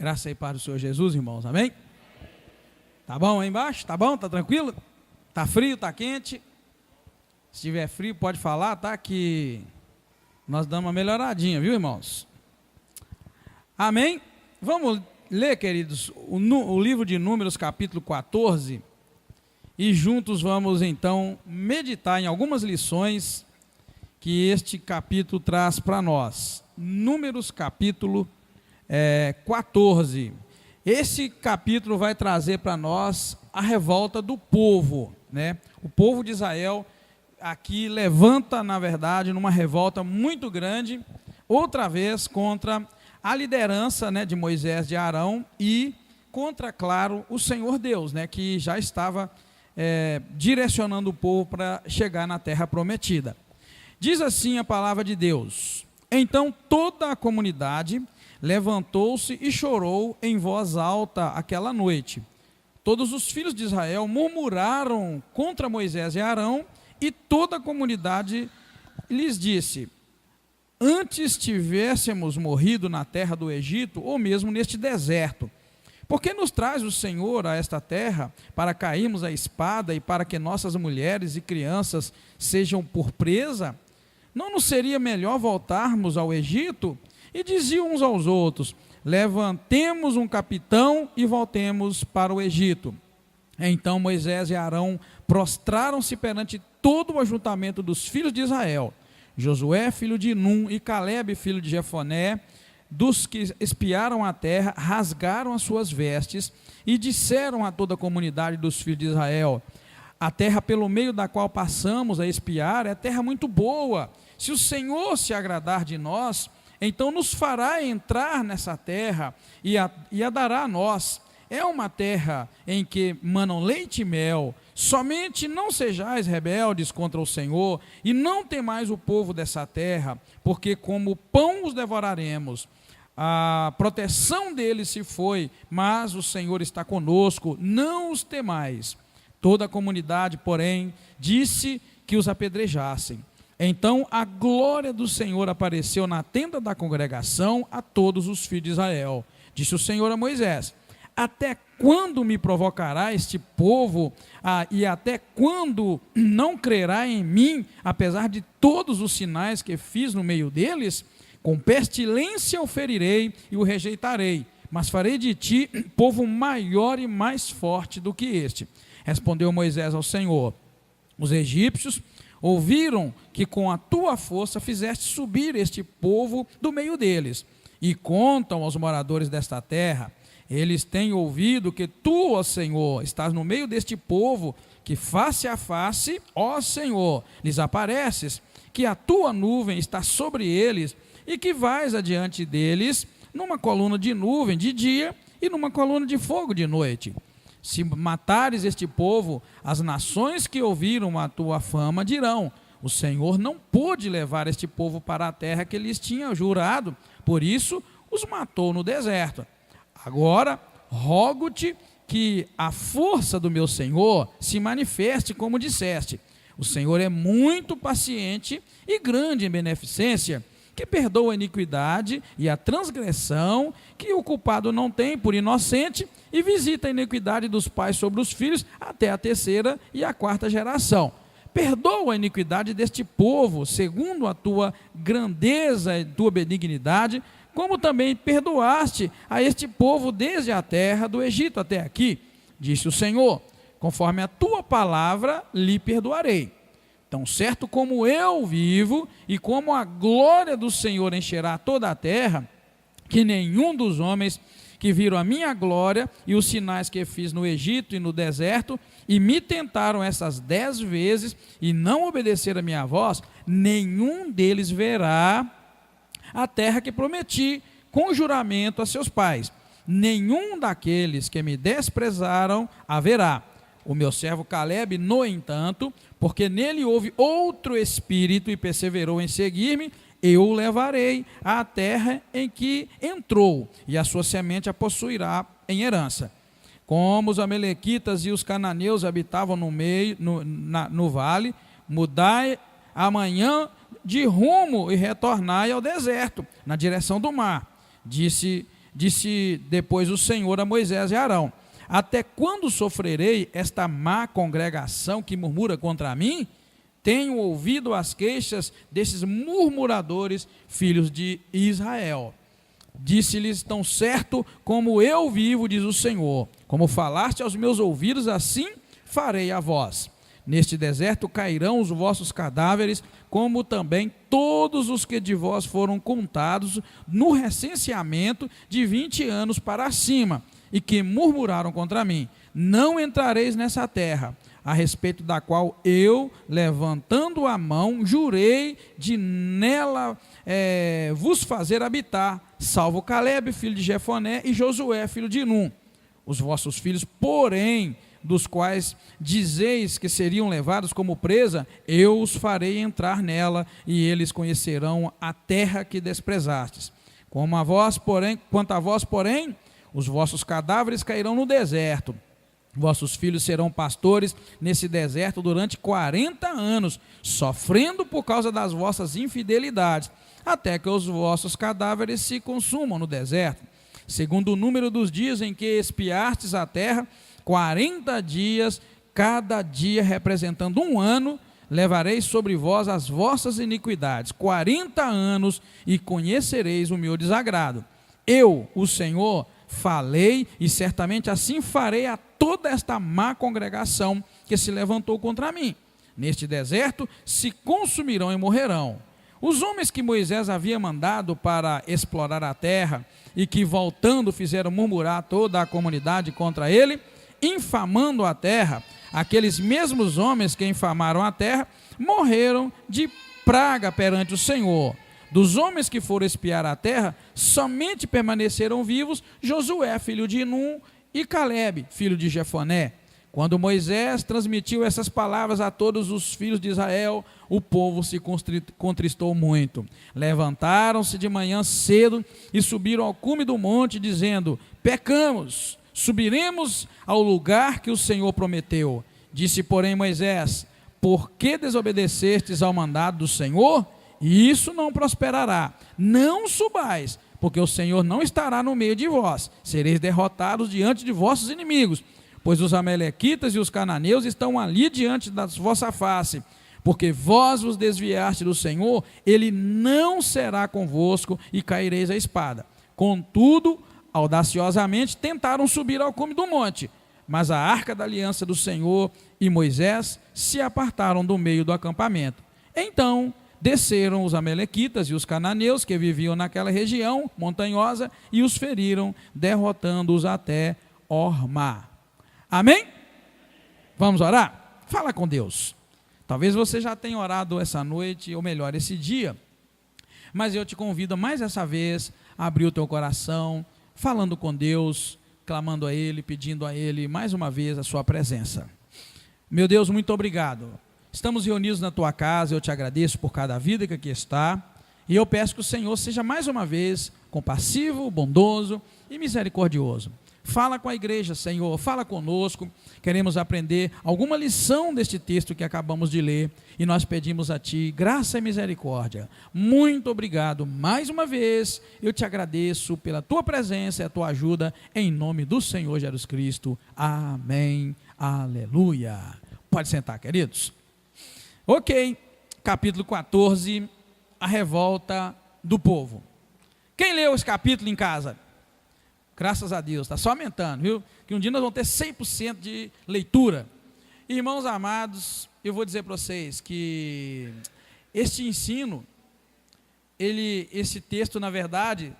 Graça e paz do Senhor Jesus, irmãos, amém? Tá bom aí embaixo? Tá bom? Tá tranquilo? Tá frio? Tá quente? Se tiver frio, pode falar, tá? Que nós damos uma melhoradinha, viu, irmãos? Amém? Vamos ler, queridos, o livro de Números, capítulo 14, e juntos vamos, então, meditar em algumas lições que este capítulo traz para nós. Números, capítulo 14. Esse capítulo vai trazer para nós a revolta do povo, né? O povo de Israel aqui levanta, na verdade, numa revolta muito grande, outra vez contra a liderança, né, de Moisés, de Arão, e contra, claro, o Senhor Deus, né, que já estava direcionando o povo para chegar na terra prometida. Diz assim a palavra de Deus: então toda a comunidade levantou-se e chorou em voz alta aquela noite. Todos os filhos de Israel murmuraram contra Moisés e Arão, e toda a comunidade lhes disse: antes tivéssemos morrido na terra do Egito, ou mesmo neste deserto, por que nos traz o Senhor a esta terra, para cairmos à espada e para que nossas mulheres e crianças sejam por presa? Não nos seria melhor voltarmos ao Egito? E diziam uns aos outros: levantemos um capitão e voltemos para o Egito. Então Moisés e Arão prostraram-se perante todo o ajuntamento dos filhos de Israel. Josué, filho de Num, e Calebe, filho de Jefoné, dos que espiaram a terra, rasgaram as suas vestes e disseram a toda a comunidade dos filhos de Israel: a terra pelo meio da qual passamos a espiar é terra muito boa. Se o Senhor se agradar de nós, então nos fará entrar nessa terra e a dará a nós. É uma terra em que manam leite e mel. Somente não sejais rebeldes contra o Senhor, e não temais o povo dessa terra, porque como pão os devoraremos. A proteção deles se foi, mas o Senhor está conosco, não os temais. Toda a comunidade, porém, disse que os apedrejassem. Então a glória do Senhor apareceu na tenda da congregação a todos os filhos de Israel. Disse o Senhor a Moisés: até quando me provocará este povo, e até quando não crerá em mim, apesar de todos os sinais que fiz no meio deles? Com pestilência o ferirei e o rejeitarei, mas farei de ti povo maior e mais forte do que este. Respondeu Moisés ao Senhor: os egípcios ouviram que com a tua força fizeste subir este povo do meio deles, e contam aos moradores desta terra. Eles têm ouvido que tu, ó Senhor, estás no meio deste povo, que face a face, ó Senhor, lhes apareces, que a tua nuvem está sobre eles, e que vais adiante deles numa coluna de nuvem de dia e numa coluna de fogo de noite. Se matares este povo, as nações que ouviram a tua fama dirão: o Senhor não pôde levar este povo para a terra que lhes tinha jurado, por isso os matou no deserto. Agora, rogo-te que a força do meu Senhor se manifeste como disseste. O Senhor é muito paciente e grande em beneficência, que perdoa a iniquidade e a transgressão que o culpado não tem por inocente, e visita a iniquidade dos pais sobre os filhos até a terceira e a quarta geração. Perdoa a iniquidade deste povo, segundo a tua grandeza e tua benignidade, como também perdoaste a este povo desde a terra do Egito até aqui. Disse o Senhor: conforme a tua palavra lhe perdoarei. Tão certo como eu vivo, e como a glória do Senhor encherá toda a terra, que nenhum dos homens que viram a minha glória e os sinais que fiz no Egito e no deserto, e me tentaram essas 10 vezes, e não obedeceram a minha voz, nenhum deles verá a terra que prometi com juramento a seus pais. Nenhum daqueles que me desprezaram haverá. O meu servo Calebe, no entanto, porque nele houve outro espírito e perseverou em seguir-me, eu o levarei à terra em que entrou, e a sua semente a possuirá em herança. Como os amalequitas e os cananeus habitavam no vale, mudai amanhã de rumo e retornai ao deserto, na direção do mar. Disse Disse depois o Senhor a Moisés e Arão: até quando sofrerei esta má congregação que murmura contra mim? Tenho ouvido as queixas desses murmuradores, filhos de Israel. Disse-lhes: tão certo como eu vivo, diz o Senhor, como falaste aos meus ouvidos, assim farei a vós. Neste deserto cairão os vossos cadáveres, como também todos os que de vós foram contados no recenseamento de 20 anos para cima, e que murmuraram contra mim. Não entrareis nessa terra, a respeito da qual eu, levantando a mão, jurei de nela vos fazer habitar, salvo Calebe, filho de Jefoné, e Josué, filho de Num. Os vossos filhos, porém, dos quais dizeis que seriam levados como presa, eu os farei entrar nela, e eles conhecerão a terra que desprezastes. Quanto a vós, porém, os vossos cadáveres cairão no deserto. Vossos filhos serão pastores nesse deserto durante 40 anos, sofrendo por causa das vossas infidelidades, até que os vossos cadáveres se consumam no deserto. Segundo o número dos dias em que espiastes a terra, 40 dias, cada dia representando um ano, levareis sobre vós as vossas iniquidades, 40 anos, e conhecereis o meu desagrado. Eu, o Senhor, falei, e certamente assim farei a toda esta má congregação que se levantou contra mim. Neste deserto se consumirão e morrerão. Os homens que Moisés havia mandado para explorar a terra, e que voltando fizeram murmurar toda a comunidade contra ele, infamando a terra, aqueles mesmos homens que infamaram a terra, morreram de praga perante o Senhor. Dos homens que foram espiar a terra, somente permaneceram vivos Josué, filho de Num, e Calebe, filho de Jefoné. Quando Moisés transmitiu essas palavras a todos os filhos de Israel, o povo se contristou muito. Levantaram-se de manhã cedo e subiram ao cume do monte, dizendo: pecamos, subiremos ao lugar que o Senhor prometeu. Disse, porém, Moisés: por que desobedecestes ao mandado do Senhor? Isso não prosperará. Não subais, porque o Senhor não estará no meio de vós. Sereis derrotados diante de vossos inimigos, pois os amalequitas e os cananeus estão ali diante da vossa face. Porque vós vos desviaste do Senhor, ele não será convosco, e caireis à espada. Contudo, audaciosamente tentaram subir ao cume do monte, mas a arca da aliança do Senhor e Moisés se apartaram do meio do acampamento. Então desceram os amalequitas e os cananeus que viviam naquela região montanhosa e os feriram, derrotando-os até Hormá. Amém? Vamos orar? Fala com Deus. Talvez você já tenha orado essa noite, ou melhor, esse dia, mas eu te convido mais essa vez a abrir o teu coração, falando com Deus, clamando a Ele, pedindo a Ele mais uma vez a sua presença. Meu Deus, muito obrigado. Estamos reunidos na tua casa, eu te agradeço por cada vida que aqui está, e eu peço que o Senhor seja mais uma vez compassivo, bondoso e misericordioso. Fala com a igreja, Senhor, fala conosco. Queremos aprender alguma lição deste texto que acabamos de ler, e nós pedimos a Ti graça e misericórdia. Muito obrigado mais uma vez, eu te agradeço pela Tua presença e a Tua ajuda, em nome do Senhor Jesus Cristo. Amém, aleluia. Pode sentar, queridos. Ok, capítulo 14, a revolta do povo. Quem leu esse capítulo em casa? Graças a Deus, está só aumentando, viu? Que um dia nós vamos ter 100% de leitura. Irmãos amados, eu vou dizer para vocês que este ensino, esse texto, na verdade,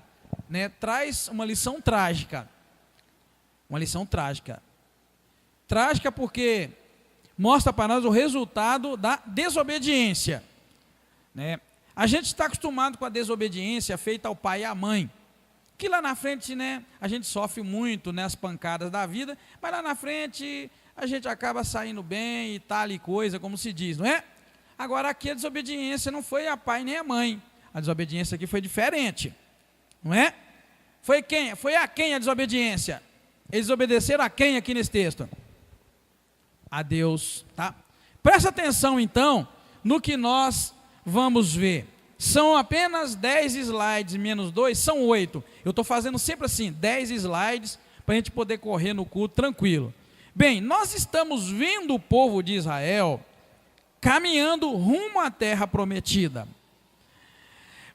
traz uma lição trágica. Uma lição trágica. Trágica porque mostra para nós o resultado da desobediência. A gente está acostumado com a desobediência feita ao pai e à mãe, que lá na frente, a gente sofre muito, as pancadas da vida, mas lá na frente a gente acaba saindo bem e tal e coisa, como se diz, não é? Agora aqui a desobediência não foi a pai nem a mãe, a desobediência aqui foi diferente, não é? Foi quem? Foi a quem a desobediência? Eles obedeceram a quem aqui nesse texto? A Deus, tá? Presta atenção então no que nós vamos ver. São apenas 10 slides menos 2, são 8. Eu estou fazendo sempre assim, 10 slides, para a gente poder correr no culto tranquilo. Bem, nós estamos vendo o povo de Israel caminhando rumo à terra prometida.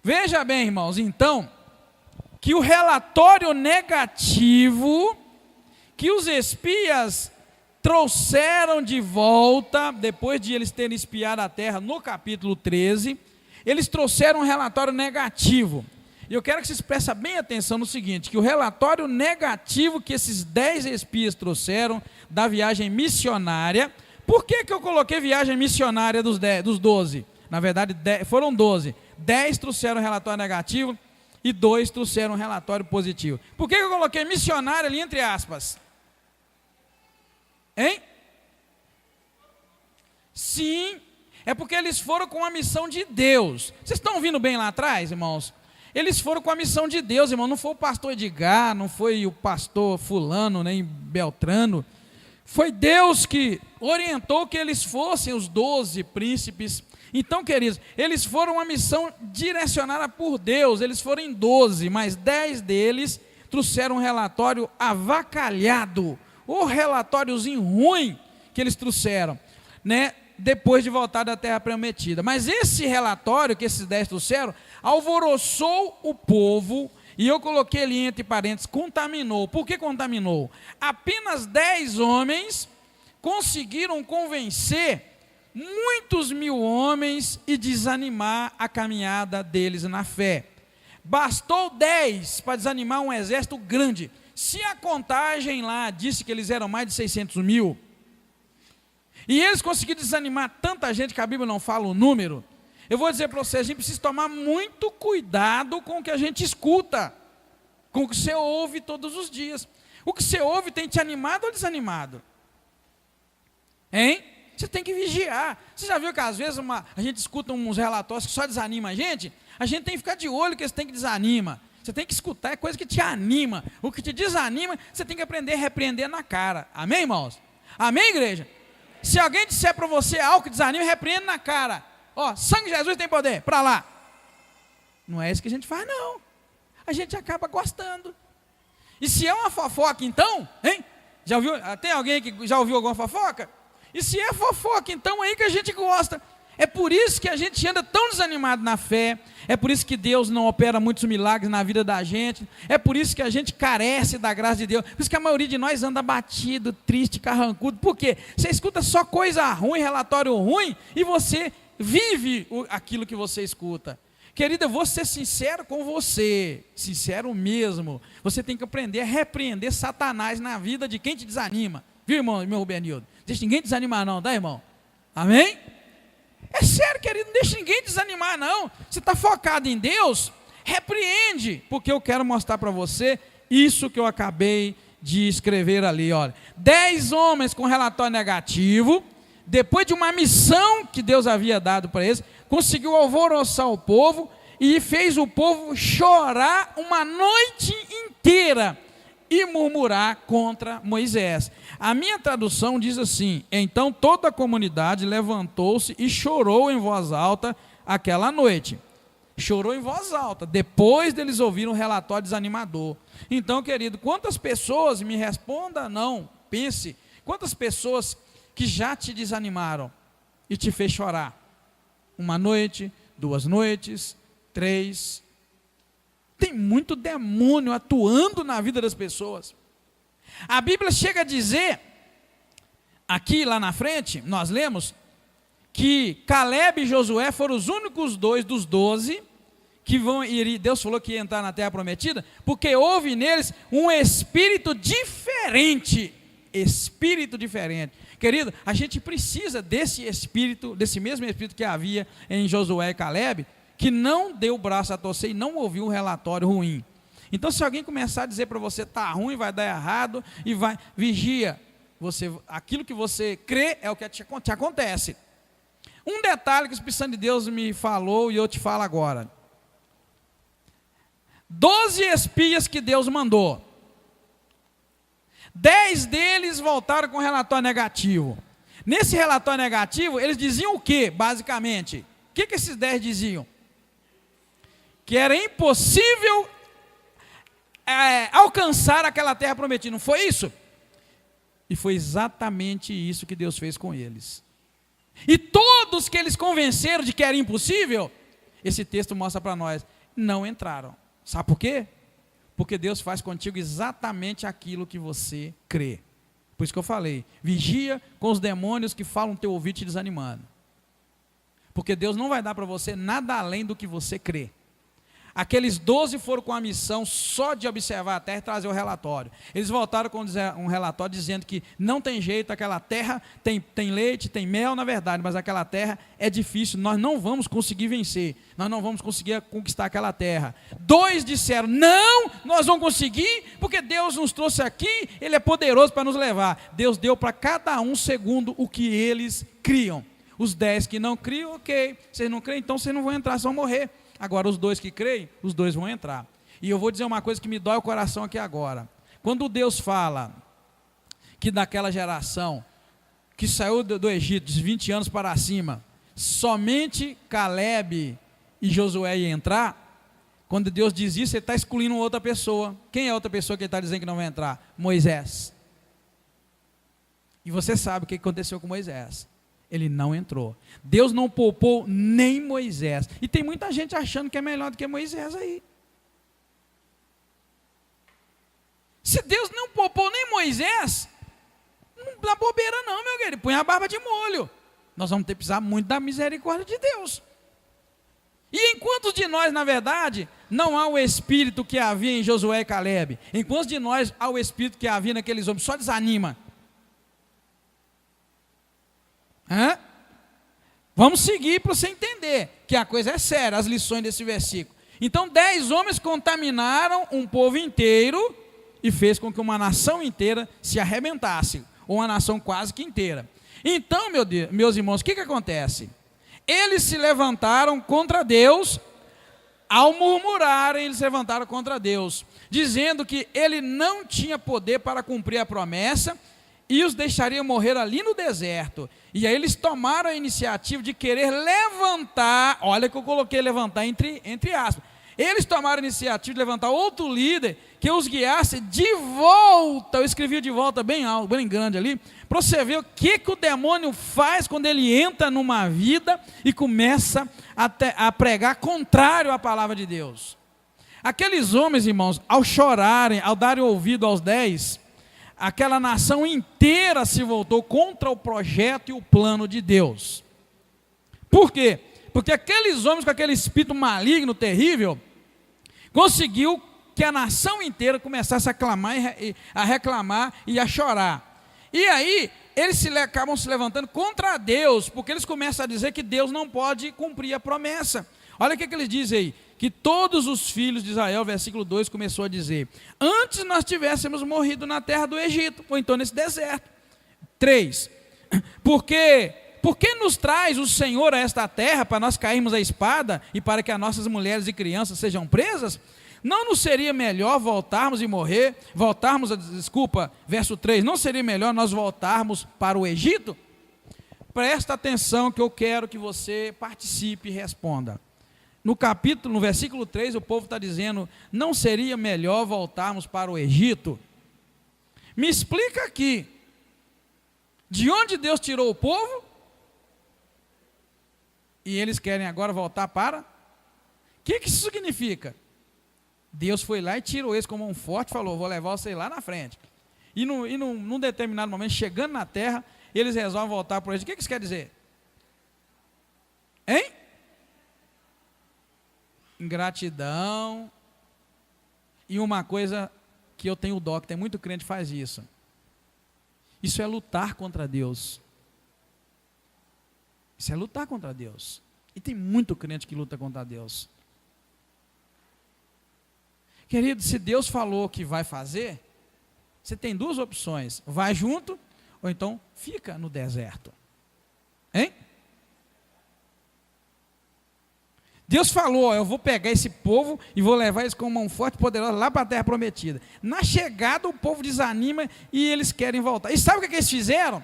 Veja bem, irmãos, então, que o relatório negativo que os espias trouxeram de volta, depois de eles terem espiado a terra no capítulo 13, eles trouxeram um relatório negativo. E eu quero que vocês prestem bem atenção no seguinte, que o relatório negativo que esses 10 espias trouxeram da viagem missionária, por que eu coloquei viagem missionária dos 12? Na verdade, foram 12. 10 trouxeram relatório negativo e 2 trouxeram relatório positivo. Por que eu coloquei missionário ali entre aspas? Hein? Sim, é porque eles foram com a missão de Deus. Vocês estão ouvindo bem lá atrás, irmãos? Eles foram com a missão de Deus, irmão. Não foi o pastor Edgar, não foi o pastor fulano, nem Beltrano. Foi Deus que orientou que eles fossem os 12 príncipes. Então, queridos, eles foram uma missão direcionada por Deus. Eles foram em 12, mas 10 deles trouxeram um relatório avacalhado, ou relatóriozinho ruim que eles trouxeram, né? Depois de voltar da terra prometida. Mas esse relatório que esses 10 trouxeram, alvoroçou o povo, e eu coloquei ali entre parênteses, contaminou. Por que contaminou? Apenas 10 homens conseguiram convencer muitos mil homens e desanimar a caminhada deles na fé. Bastou 10 para desanimar um exército grande. Se a contagem lá disse que eles eram mais de 600 mil, e eles conseguiram desanimar tanta gente que a Bíblia não fala o número, eu vou dizer para vocês, a gente precisa tomar muito cuidado com o que a gente escuta, com o que você ouve todos os dias. O que você ouve tem te animado ou desanimado? Hein? Você tem que vigiar. Você já viu que às vezes a gente escuta uns relatórios que só desanima a gente? A gente tem que ficar de olho que eles têm que desanima. Você tem que escutar, é coisa que te anima. O que te desanima, você tem que aprender a repreender na cara. Amém, irmãos? Amém, igreja? Se alguém disser para você algo que desanima, repreende na cara. Ó, sangue de Jesus tem poder, para lá. Não é isso que a gente faz, não. A gente acaba gostando. E se é uma fofoca, então, hein? Já ouviu? Tem alguém que já ouviu alguma fofoca? E se é fofoca, então é aí que a gente gosta. É por isso que a gente anda tão desanimado na fé. É por isso que Deus não opera muitos milagres na vida da gente. É por isso que a gente carece da graça de Deus. Por isso que a maioria de nós anda abatido, triste, carrancudo. Por quê? Você escuta só coisa ruim, relatório ruim, e você vive aquilo que você escuta. Querida, eu vou ser sincero com você, sincero mesmo. Você tem que aprender a repreender Satanás na vida de quem te desanima. Viu, irmão, meu Rubenildo? Não deixa ninguém desanimar não, tá, irmão? Amém? É sério, querido, não deixa ninguém desanimar não. Você está focado em Deus, repreende, porque eu quero mostrar para você isso que eu acabei de escrever ali, olha. 10 homens com relatório negativo, depois de uma missão que Deus havia dado para eles, conseguiu alvoroçar o povo e fez o povo chorar uma noite inteira e murmurar contra Moisés. A minha tradução diz assim: então toda a comunidade levantou-se e chorou em voz alta aquela noite. Chorou em voz alta, depois deles ouviram um relatório desanimador. Então, querido, quantas pessoas, me responda não, pense, quantas pessoas que já te desanimaram e te fez chorar? Uma noite, 2 noites, 3. Tem muito demônio atuando na vida das pessoas. A Bíblia chega a dizer, aqui lá na frente, nós lemos, que Caleb e Josué foram os únicos 2 dos 12 que vão ir. Deus falou que ia entrar na terra prometida, porque houve neles um espírito diferente. Espírito diferente. Querido, a gente precisa desse espírito, desse mesmo espírito que havia em Josué e Caleb, que não deu o braço a torcer e não ouviu um relatório ruim. Então, se alguém começar a dizer para você, está ruim, vai dar errado, e vai, vigia, aquilo que você crê é o que te acontece. Um detalhe que o Espírito Santo de Deus me falou e eu te falo agora. 12 espias que Deus mandou. 10 deles voltaram com relatório negativo. Nesse relatório negativo, eles diziam o que, basicamente? O que esses 10 diziam? que era impossível alcançar aquela terra prometida. Não foi isso? E foi exatamente isso que Deus fez com eles. E todos que eles convenceram de que era impossível, esse texto mostra para nós, não entraram. Sabe por quê? Porque Deus faz contigo exatamente aquilo que você crê. Por isso que eu falei, vigia com os demônios que falam no teu ouvido te desanimando. Porque Deus não vai dar para você nada além do que você crê. Aqueles 12 foram com a missão só de observar a terra e trazer o relatório. Eles voltaram com um relatório dizendo que não tem jeito, aquela terra tem leite, tem mel na verdade, mas aquela terra é difícil, nós não vamos conseguir vencer, nós não vamos conseguir conquistar aquela terra. 2 disseram, não, nós vamos conseguir, porque Deus nos trouxe aqui, Ele é poderoso para nos levar. Deus deu para cada um segundo o que eles criam. Os 10 que não criam, ok, vocês não creem, então vocês não vão entrar, vocês vão morrer. Agora, os 2 que creem, os 2 vão entrar. E eu vou dizer uma coisa que me dói o coração aqui agora. Quando Deus fala que daquela geração que saiu do Egito, de 20 anos para cima, somente Caleb e Josué iam entrar, quando Deus diz isso, Ele está excluindo outra pessoa. Quem é a outra pessoa que Ele está dizendo que não vai entrar? Moisés. E você sabe o que aconteceu com Moisés. Ele não entrou. Deus não poupou nem Moisés. E tem muita gente achando que é melhor do que Moisés aí. Se Deus não poupou nem Moisés, não dá bobeira não, meu querido. Põe a barba de molho. Nós vamos ter que precisar muito da misericórdia de Deus. E enquanto de nós, na verdade, não há o espírito que havia em Josué e Caleb, enquanto de nós há o espírito que havia naqueles homens, só desanima. Vamos seguir para você entender que a coisa é séria, as lições desse versículo. Então 10 homens contaminaram um povo inteiro e fez com que uma nação inteira se arrebentasse, ou uma nação quase que inteira. Então, meus irmãos, o que acontece? Eles se levantaram contra Deus, ao murmurarem, eles se levantaram contra Deus, dizendo que Ele não tinha poder para cumprir a promessa, e os deixaria morrer ali no deserto. E aí eles tomaram a iniciativa de querer levantar, olha que eu coloquei levantar entre aspas, eles tomaram a iniciativa de levantar outro líder que os guiasse de volta, eu escrevi de volta bem alto, bem grande ali, para você ver o que o demônio faz quando ele entra numa vida e começa a pregar contrário à palavra de Deus. Aqueles homens, irmãos, ao chorarem, ao darem ouvido aos 10, aquela nação inteira se voltou contra o projeto e o plano de Deus. Por quê? Porque aqueles homens com aquele espírito maligno, terrível, conseguiu que a nação inteira começasse a reclamar e a chorar. E aí, eles acabam se levantando contra Deus, porque eles começam a dizer que Deus não pode cumprir a promessa. Olha o que eles dizem aí, que todos os filhos de Israel, versículo 2, começou a dizer, antes nós tivéssemos morrido na terra do Egito, ou então nesse deserto. 3, por que nos traz o Senhor a esta terra, para nós cairmos a espada, e para que as nossas mulheres e crianças sejam presas? Não nos seria melhor verso 3, não seria melhor nós voltarmos para o Egito? Presta atenção que eu quero que você participe e responda. No versículo 3, o povo está dizendo, não seria melhor voltarmos para o Egito? Me explica aqui, de onde Deus tirou o povo? E eles querem agora voltar para? O que isso significa? Deus foi lá e tirou eles como um forte, falou, vou levar vocês lá na frente. E num determinado momento, chegando na terra, eles resolvem voltar para o Egito. O que isso quer dizer? Hein? Ingratidão. E uma coisa que eu tenho dó, que tem muito crente que faz isso. Isso é lutar contra Deus. Isso é lutar contra Deus. E tem muito crente que luta contra Deus. Querido, se Deus falou que vai fazer, você tem 2 opções. Vai junto, ou então fica no deserto. Hein? Deus falou, eu vou pegar esse povo e vou levar eles com mão forte e poderosa lá para a terra prometida. Na chegada o povo desanima e eles querem voltar. E sabe o que eles fizeram?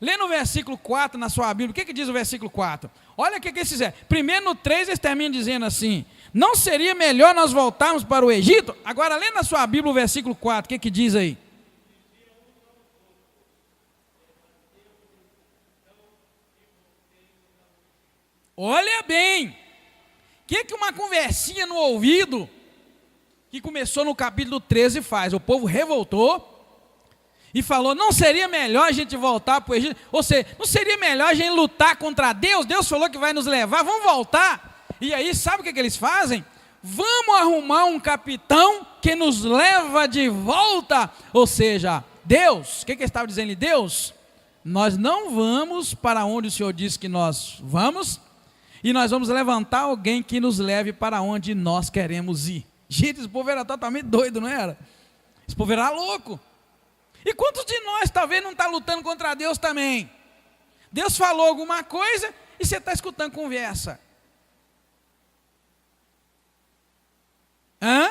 Lê no versículo 4 na sua Bíblia, o que diz o versículo 4? Olha o que eles fizeram. Primeiro no 3 eles terminam dizendo assim: não seria melhor nós voltarmos para o Egito? Agora lê na sua Bíblia o versículo 4, o que diz aí? Olha bem, o que uma conversinha no ouvido, que começou no capítulo 13 faz? O povo revoltou e falou: não seria melhor a gente voltar para o Egito? Ou seja, não seria melhor a gente lutar contra Deus? Deus falou que vai nos levar, vamos voltar. E aí sabe o que eles fazem? Vamos arrumar um capitão que nos leva de volta. Ou seja, Deus, o que ele estava dizendo? Deus, nós não vamos para onde o Senhor disse que nós vamos, e nós vamos levantar alguém que nos leve para onde nós queremos ir. Gente, esse povo era totalmente doido, não era? Esse povo era louco. E quantos de nós talvez não está lutando contra Deus também? Deus falou alguma coisa e você está escutando conversa. Hã?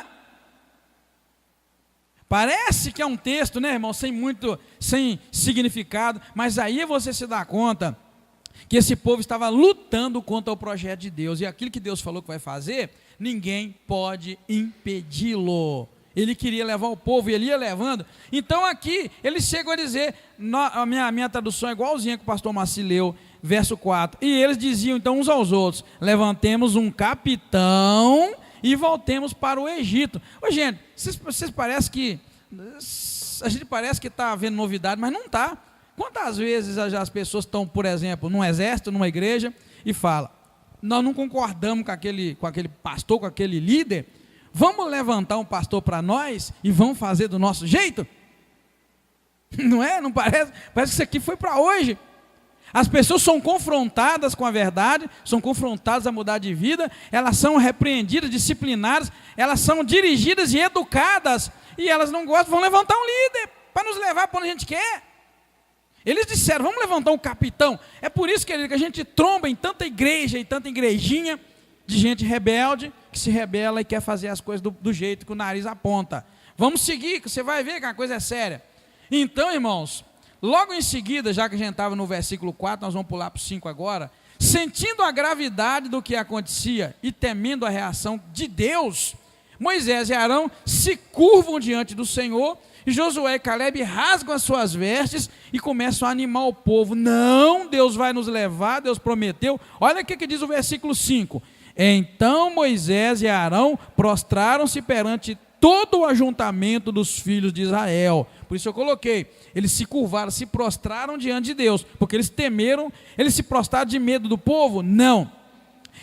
Parece que é um texto, né, irmão, sem significado, mas aí você se dá conta que esse povo estava lutando contra o projeto de Deus, e aquilo que Deus falou que vai fazer, ninguém pode impedi-lo. Ele queria levar o povo e ele ia levando. Então aqui eles chegam a dizer, a minha tradução é igualzinha que o pastor Maci leu, verso 4, e eles diziam então uns aos outros: levantemos um capitão e voltemos para o Egito. Ô, gente, vocês parecem que a gente parece que está vendo novidade, mas não está. Quantas vezes as pessoas estão, por exemplo, num exército, numa igreja, e falam: nós não concordamos com aquele pastor, com aquele líder, vamos levantar um pastor para nós e vamos fazer do nosso jeito? Não é? Não parece? Parece que isso aqui foi para hoje. As pessoas são confrontadas com a verdade, são confrontadas a mudar de vida, elas são repreendidas, disciplinadas, elas são dirigidas e educadas, e elas não gostam, vão levantar um líder para nos levar para onde a gente quer. Eles disseram: vamos levantar um capitão. É por isso, querido, que a gente tromba em tanta igreja e tanta igrejinha de gente rebelde, que se rebela e quer fazer as coisas do jeito que o nariz aponta. Vamos seguir, que você vai ver que a coisa é séria. Então, irmãos, logo em seguida, já que a gente estava no versículo 4, nós vamos pular para o 5 agora. Sentindo a gravidade do que acontecia e temendo a reação de Deus, Moisés e Arão se curvam diante do Senhor, e Josué e Caleb rasgam as suas vestes e começam a animar o povo. Não, Deus vai nos levar, Deus prometeu. Olha o que diz o versículo 5. Então Moisés e Arão prostraram-se perante todo o ajuntamento dos filhos de Israel. Por isso eu coloquei, eles se curvaram, se prostraram diante de Deus, porque eles temeram. Eles se prostraram de medo do povo? Não.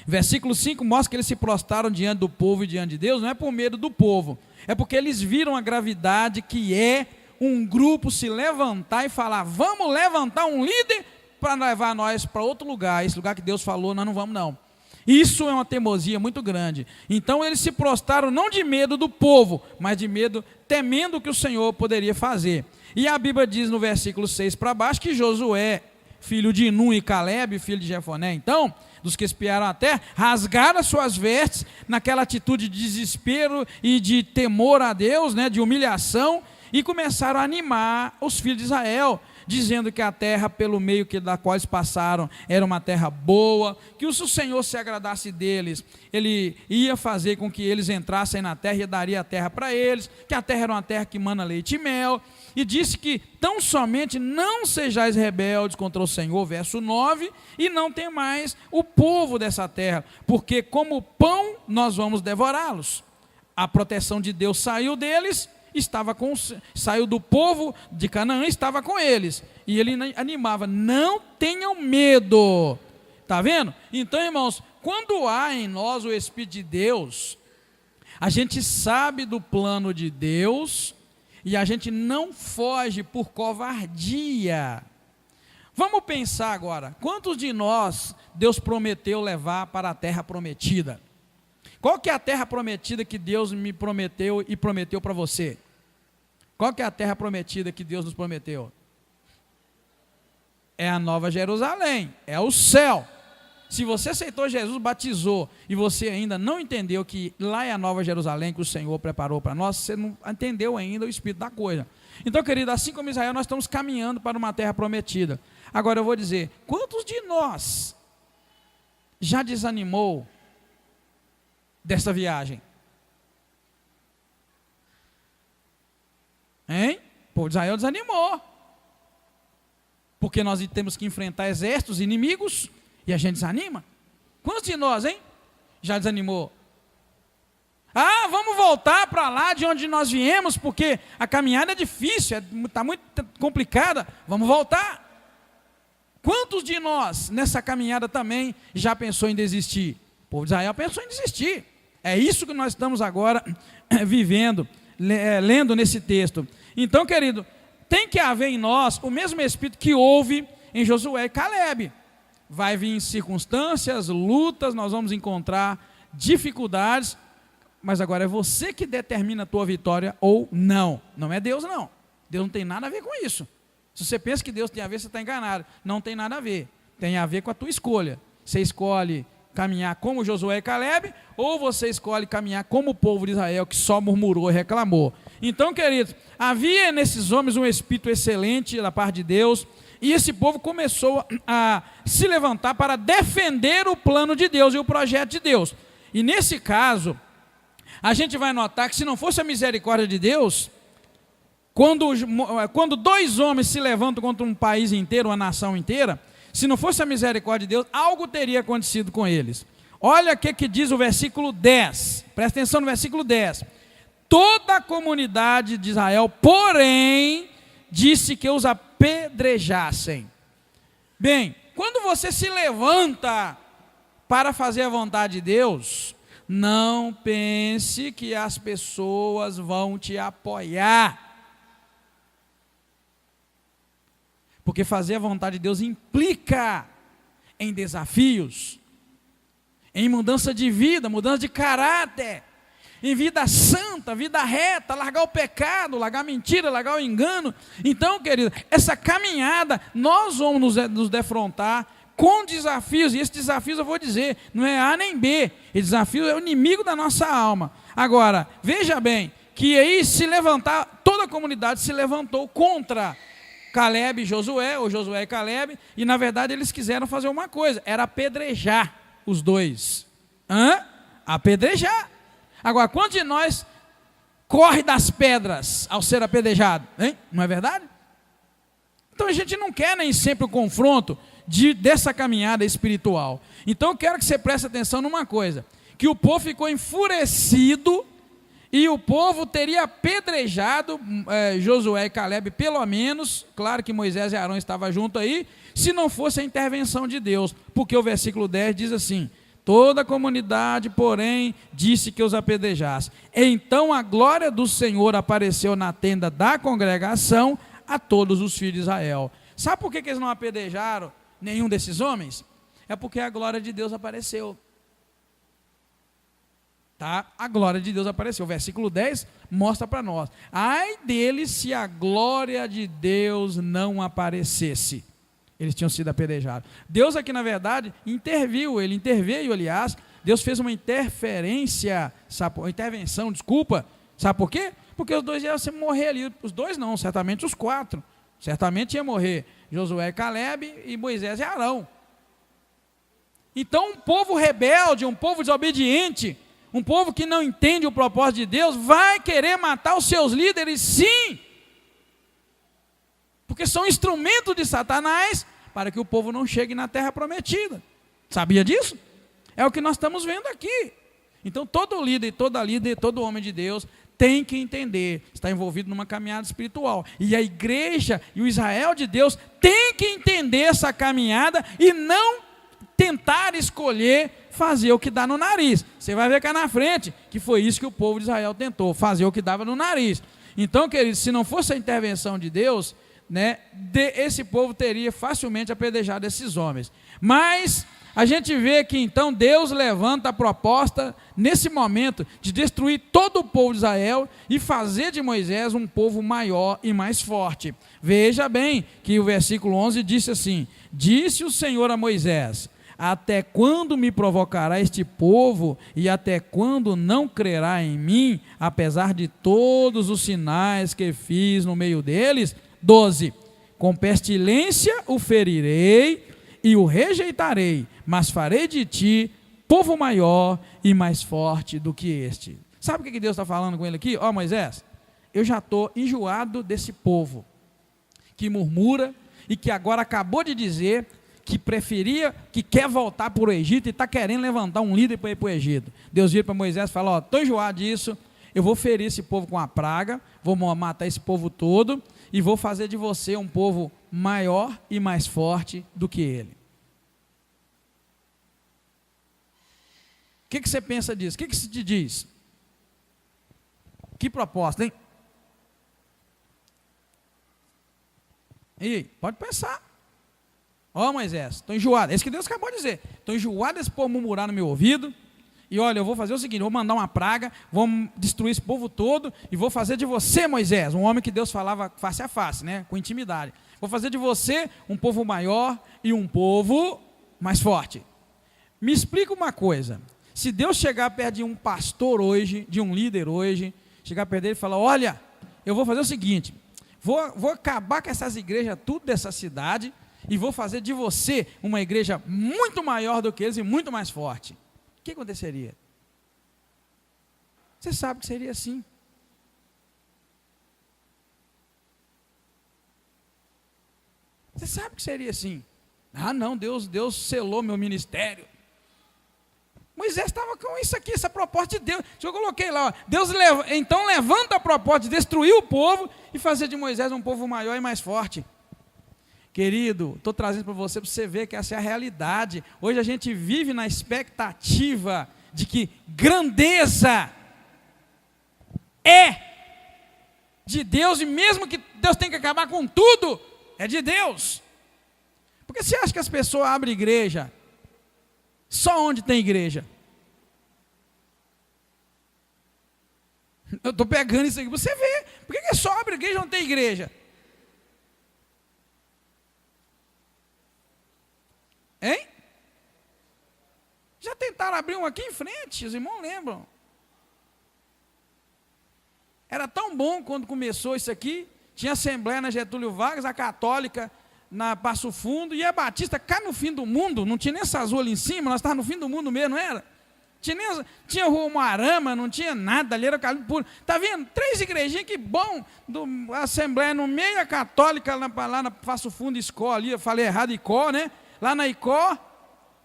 Versículo 5 mostra que eles se prostraram diante do povo e diante de Deus, não é por medo do povo, é porque eles viram a gravidade que é um grupo se levantar e falar: vamos levantar um líder para levar nós para outro lugar, esse lugar que Deus falou, nós não vamos não. Isso é uma teimosia muito grande. Então eles se prostraram não de medo do povo, mas de medo, temendo o que o Senhor poderia fazer. E a Bíblia diz no versículo 6 para baixo que Josué, filho de Nun, e Caleb, filho de Jefoné, então, dos que espiaram a terra, rasgaram as suas vestes naquela atitude de desespero e de temor a Deus, né, de humilhação, e começaram a animar os filhos de Israel, dizendo que a terra pelo meio da qual eles passaram era uma terra boa, que se o Senhor se agradasse deles, Ele ia fazer com que eles entrassem na terra e daria a terra para eles, que a terra era uma terra que mana leite e mel, e disse que tão somente não sejais rebeldes contra o Senhor, verso 9, e não temais o povo dessa terra, porque como pão nós vamos devorá-los. A proteção de Deus saiu deles, saiu do povo de Canaã, estava com eles, e ele animava: não tenham medo. Está vendo? Então, irmãos, quando há em nós o Espírito de Deus, a gente sabe do plano de Deus, e a gente não foge por covardia. Vamos pensar agora, quantos de nós Deus prometeu levar para a terra prometida? Qual que é a terra prometida que Deus me prometeu e prometeu para você? Qual que é a terra prometida que Deus nos prometeu? É a Nova Jerusalém, é o céu. Se você aceitou Jesus, batizou, e você ainda não entendeu que lá é a Nova Jerusalém que o Senhor preparou para nós, você não entendeu ainda o espírito da coisa. Então, querido, assim como Israel, nós estamos caminhando para uma terra prometida. Agora eu vou dizer, quantos de nós já desanimou dessa viagem? Hein? O povo de Israel desanimou. Porque nós temos que enfrentar exércitos inimigos e a gente desanima. Quantos de nós, hein? Já desanimou? Ah, vamos voltar para lá de onde nós viemos, porque a caminhada é difícil, está muito complicada. Vamos voltar. Quantos de nós, nessa caminhada também, já pensou em desistir? O povo de Israel pensou em desistir. É isso que nós estamos agora vivendo, lendo nesse texto. Então, querido, tem que haver em nós o mesmo espírito que houve em Josué e Calebe. Vai vir circunstâncias, lutas, nós vamos encontrar dificuldades, mas agora é você que determina a tua vitória ou não. Não é Deus, não. Deus não tem nada a ver com isso. Se você pensa que Deus tem a ver, você está enganado. Não tem nada a ver. Tem a ver com a tua escolha. Você escolhe caminhar como Josué e Calebe, ou você escolhe caminhar como o povo de Israel, que só murmurou e reclamou. Então, queridos, havia nesses homens um espírito excelente da parte de Deus, e esse povo começou a se levantar para defender o plano de Deus e o projeto de Deus. E nesse caso, a gente vai notar que se não fosse a misericórdia de Deus, quando dois homens se levantam contra um país inteiro, uma nação inteira, se não fosse a misericórdia de Deus, algo teria acontecido com eles. Olha o que diz o versículo 10. Presta atenção no versículo 10. Toda a comunidade de Israel, porém, disse que os apedrejassem. Bem, quando você se levanta para fazer a vontade de Deus, não pense que as pessoas vão te apoiar. Porque fazer a vontade de Deus implica em desafios, em mudança de vida, mudança de caráter, em vida santa, vida reta, largar o pecado, largar a mentira, largar o engano. Então, querido, essa caminhada, nós vamos nos defrontar com desafios, e esses desafios eu vou dizer, não é A nem B, esse desafio é o inimigo da nossa alma. Agora, veja bem, que aí se levantar, toda a comunidade se levantou contra Calebe e Josué, ou Josué e Calebe, e na verdade eles quiseram fazer uma coisa, era apedrejar os dois. Apedrejar. Agora, quantos de nós corre das pedras ao ser apedrejado? Hein? Não é verdade? Então a gente não quer nem sempre o confronto dessa caminhada espiritual. Então eu quero que você preste atenção numa coisa, que o povo ficou enfurecido, e o povo teria apedrejado Josué e Calebe, pelo menos, claro que Moisés e Arão estavam junto aí, se não fosse a intervenção de Deus, porque o versículo 10 diz assim: toda a comunidade, porém, disse que os apedrejasse. Então a glória do Senhor apareceu na tenda da congregação a todos os filhos de Israel. Sabe por que eles não apedrejaram nenhum desses homens? É porque a glória de Deus apareceu. Tá? A glória de Deus apareceu. O versículo 10 mostra para nós: ai deles se a glória de Deus não aparecesse. Eles tinham sido apedrejados. Deus aqui, na verdade, interveio. Ele interveio, aliás. Deus fez uma interferência, intervenção, desculpa. Sabe por quê? Porque os dois iam morrer ali. Os dois não, certamente os quatro. Certamente ia morrer Josué e Calebe, e Moisés e Arão. Então um povo rebelde, um povo desobediente, um povo que não entende o propósito de Deus, vai querer matar os seus líderes, sim. Porque são instrumentos de Satanás para que o povo não chegue na terra prometida. Sabia disso? É o que nós estamos vendo aqui. Então todo líder, todo homem de Deus tem que entender, está envolvido numa caminhada espiritual. E a igreja e o Israel de Deus tem que entender essa caminhada e não tentar escolher fazer o que dá no nariz. Você vai ver cá na frente que foi isso que o povo de Israel tentou, fazer o que dava no nariz. Então, queridos, se não fosse a intervenção de Deus, esse povo teria facilmente apedrejado esses homens. Mas a gente vê que então Deus levanta a proposta nesse momento de destruir todo o povo de Israel e fazer de Moisés um povo maior e mais forte. Veja bem que o versículo 11 disse assim: disse o Senhor a Moisés: até quando me provocará este povo, e até quando não crerá em mim, apesar de todos os sinais que fiz no meio deles? 12, com pestilência o ferirei e o rejeitarei, mas farei de ti povo maior e mais forte do que este. Sabe o que Deus está falando com ele aqui? Ó, Moisés, eu já estou enjoado desse povo que murmura e que agora acabou de dizer que preferia, que quer voltar para o Egito e está querendo levantar um líder para ir para o Egito. Deus vira para Moisés e fala, ó, estou enjoado disso, eu vou ferir esse povo com a praga, vou matar esse povo todo e vou fazer de você um povo maior e mais forte do que ele. O que você pensa disso? O que se te diz? Que proposta, hein? E aí, pode pensar. Ó, Moisés, estou enjoado. É isso que Deus acabou de dizer. Estou enjoado desse povo murmurar no meu ouvido. E olha, eu vou fazer o seguinte, vou mandar uma praga, vou destruir esse povo todo e vou fazer de você, Moisés, um homem que Deus falava face a face, né, com intimidade. Vou fazer de você um povo maior e um povo mais forte. Me explica uma coisa. Se Deus chegar perto de um pastor hoje, de um líder hoje, chegar perto dele e falar, olha, eu vou fazer o seguinte, vou acabar com essas igrejas tudo dessa cidade e vou fazer de você uma igreja muito maior do que eles e muito mais forte. O que aconteceria? Você sabe que seria assim. Você sabe que seria assim. Ah não, Deus selou meu ministério. Moisés estava com isso aqui, essa proposta de Deus. Eu coloquei lá, ó, Deus então levanta a proposta de destruir o povo e fazer de Moisés um povo maior e mais forte. Querido, estou trazendo para você ver que essa é a realidade. Hoje a gente vive na expectativa de que grandeza é de Deus, e mesmo que Deus tenha que acabar com tudo, é de Deus. Porque você acha que as pessoas abrem igreja só onde tem igreja? Eu estou pegando isso aqui para você ver. Por que só abre igreja onde tem igreja? Hein? Já tentaram abrir um aqui em frente, os irmãos lembram? Era tão bom quando começou isso aqui, tinha assembleia na Getúlio Vargas, a católica na Passo Fundo, e a Batista cá no fim do mundo, não tinha nem essa azul ali em cima, nós estávamos no fim do mundo mesmo, não era? Tinha Rua Moarama, não tinha nada, ali era caminho puro. Está vendo? 3 igrejinhas, que bom, a assembleia no meio, a católica lá na Passo Fundo, escola ali, eu falei errado, Icó, né? Lá na Icó,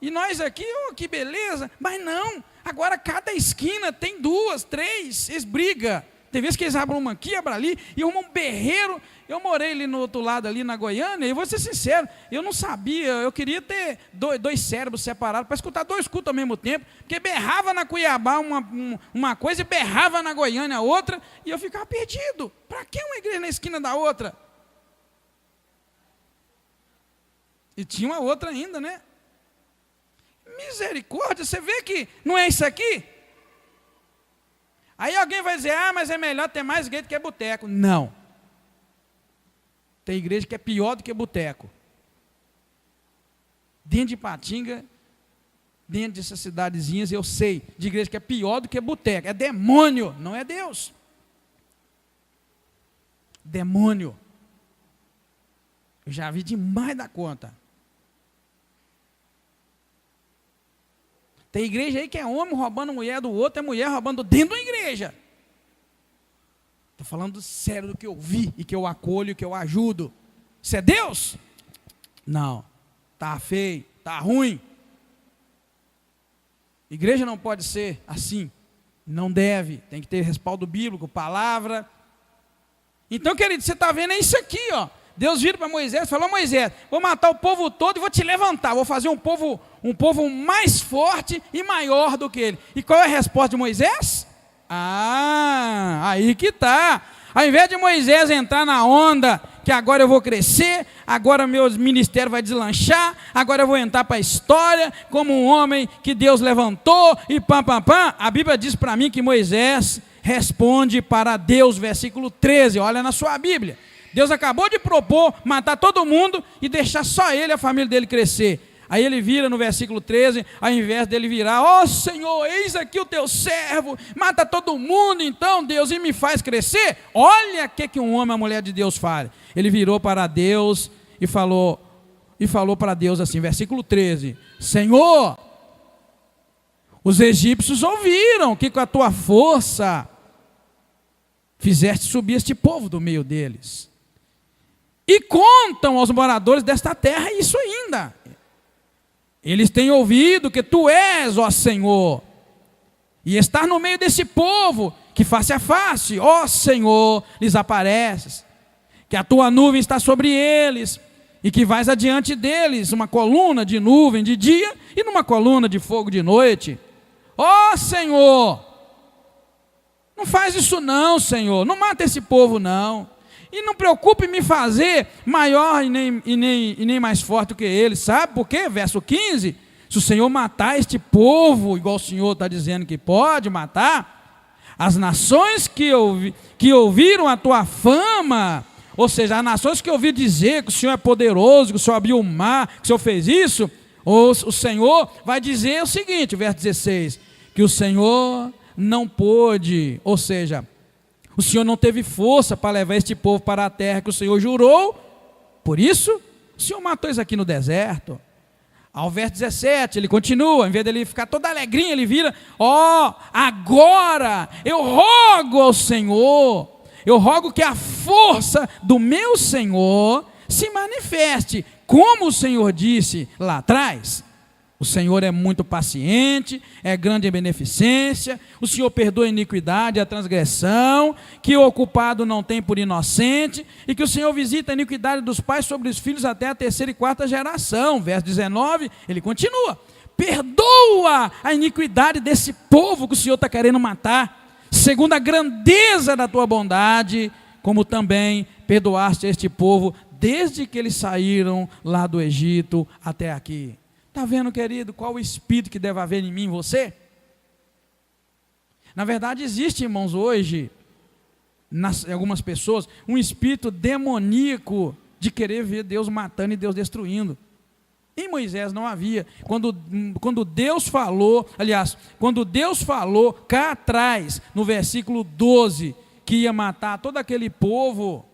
e nós aqui, oh, que beleza, mas não, agora cada esquina tem 2, 3, eles brigam, tem vezes que eles abrem uma aqui, abrem ali, e arrumam um berreiro. Eu morei ali no outro lado, ali na Goiânia, e vou ser sincero, eu não sabia, eu queria ter dois cérebros separados, para escutar 2 cultos ao mesmo tempo, porque berrava na Cuiabá uma coisa, e berrava na Goiânia outra, e eu ficava perdido, para que uma igreja na esquina da outra? E tinha uma outra ainda, né? Misericórdia, você vê que não é isso aqui? Aí alguém vai dizer, mas é melhor ter mais igreja do que boteco. Não. Tem igreja que é pior do que boteco. Dentro de Ipatinga, dentro dessas cidadezinhas, eu sei de igreja que é pior do que boteco. É demônio, não é Deus. Demônio. Eu já vi demais da conta. Tem igreja aí que é homem roubando mulher do outro, é mulher roubando dentro da igreja. Estou falando sério do que eu vi e que eu acolho, que eu ajudo. Isso é Deus? Não. Está feio, está ruim. Igreja não pode ser assim. Não deve. Tem que ter respaldo bíblico, palavra. Então, querido, você está vendo, é isso aqui, ó. Deus vira para Moisés e falou, Moisés, vou matar o povo todo e vou te levantar, vou fazer um povo mais forte e maior do que ele. E qual é a resposta de Moisés? Aí que está. Ao invés de Moisés entrar na onda, que agora eu vou crescer, agora meu ministério vai deslanchar, agora eu vou entrar para a história, como um homem que Deus levantou, e a Bíblia diz para mim que Moisés responde para Deus, versículo 13, olha na sua Bíblia. Deus acabou de propor matar todo mundo e deixar só ele e a família dele crescer. Aí ele vira no versículo 13, ao invés dele virar, ó Senhor, eis aqui o teu servo, mata todo mundo então, Deus, e me faz crescer. Olha o que um homem e uma mulher de Deus faz. Ele virou para Deus e falou para Deus assim, versículo 13, Senhor, os egípcios ouviram que com a tua força fizeste subir este povo do meio deles. E contam aos moradores desta terra isso ainda. Eles têm ouvido que tu és, ó Senhor, e estar no meio desse povo, que face a face, ó Senhor, lhes apareces, que a tua nuvem está sobre eles, e que vais adiante deles, uma coluna de nuvem de dia, e numa coluna de fogo de noite. Ó Senhor, não faz isso não, Senhor, não mata esse povo não, e não preocupe em me fazer maior e nem mais forte do que eles, sabe por quê? Verso 15, se o Senhor matar este povo, igual o Senhor está dizendo que pode matar, as nações que ouviram a tua fama, ou seja, as nações que ouviram dizer que o Senhor é poderoso, que o Senhor abriu o mar, que o Senhor fez isso, ou o Senhor vai dizer o seguinte, verso 16, que o Senhor não pôde, ou seja, o Senhor não teve força para levar este povo para a terra que o Senhor jurou, por isso o Senhor matou eles aqui no deserto. Ao verso 17, ele continua, em vez dele ficar todo alegrinho, ele vira, ó, agora eu rogo ao Senhor, eu rogo que a força do meu Senhor se manifeste, como o Senhor disse lá atrás. O Senhor é muito paciente, é grande em beneficência, o Senhor perdoa a iniquidade e a transgressão, que o ocupado não tem por inocente, e que o Senhor visita a iniquidade dos pais sobre os filhos até a terceira e quarta geração. Verso 19, ele continua, perdoa a iniquidade desse povo que o Senhor está querendo matar, segundo a grandeza da tua bondade, como também perdoaste este povo, desde que eles saíram lá do Egito até aqui. Está vendo, querido, qual o espírito que deve haver em mim e em você? Na verdade existe, irmãos, hoje, em algumas pessoas, um espírito demoníaco de querer ver Deus matando e Deus destruindo. Em Moisés não havia. Quando Deus falou, aliás, quando Deus falou cá atrás, no versículo 12, que ia matar todo aquele povo,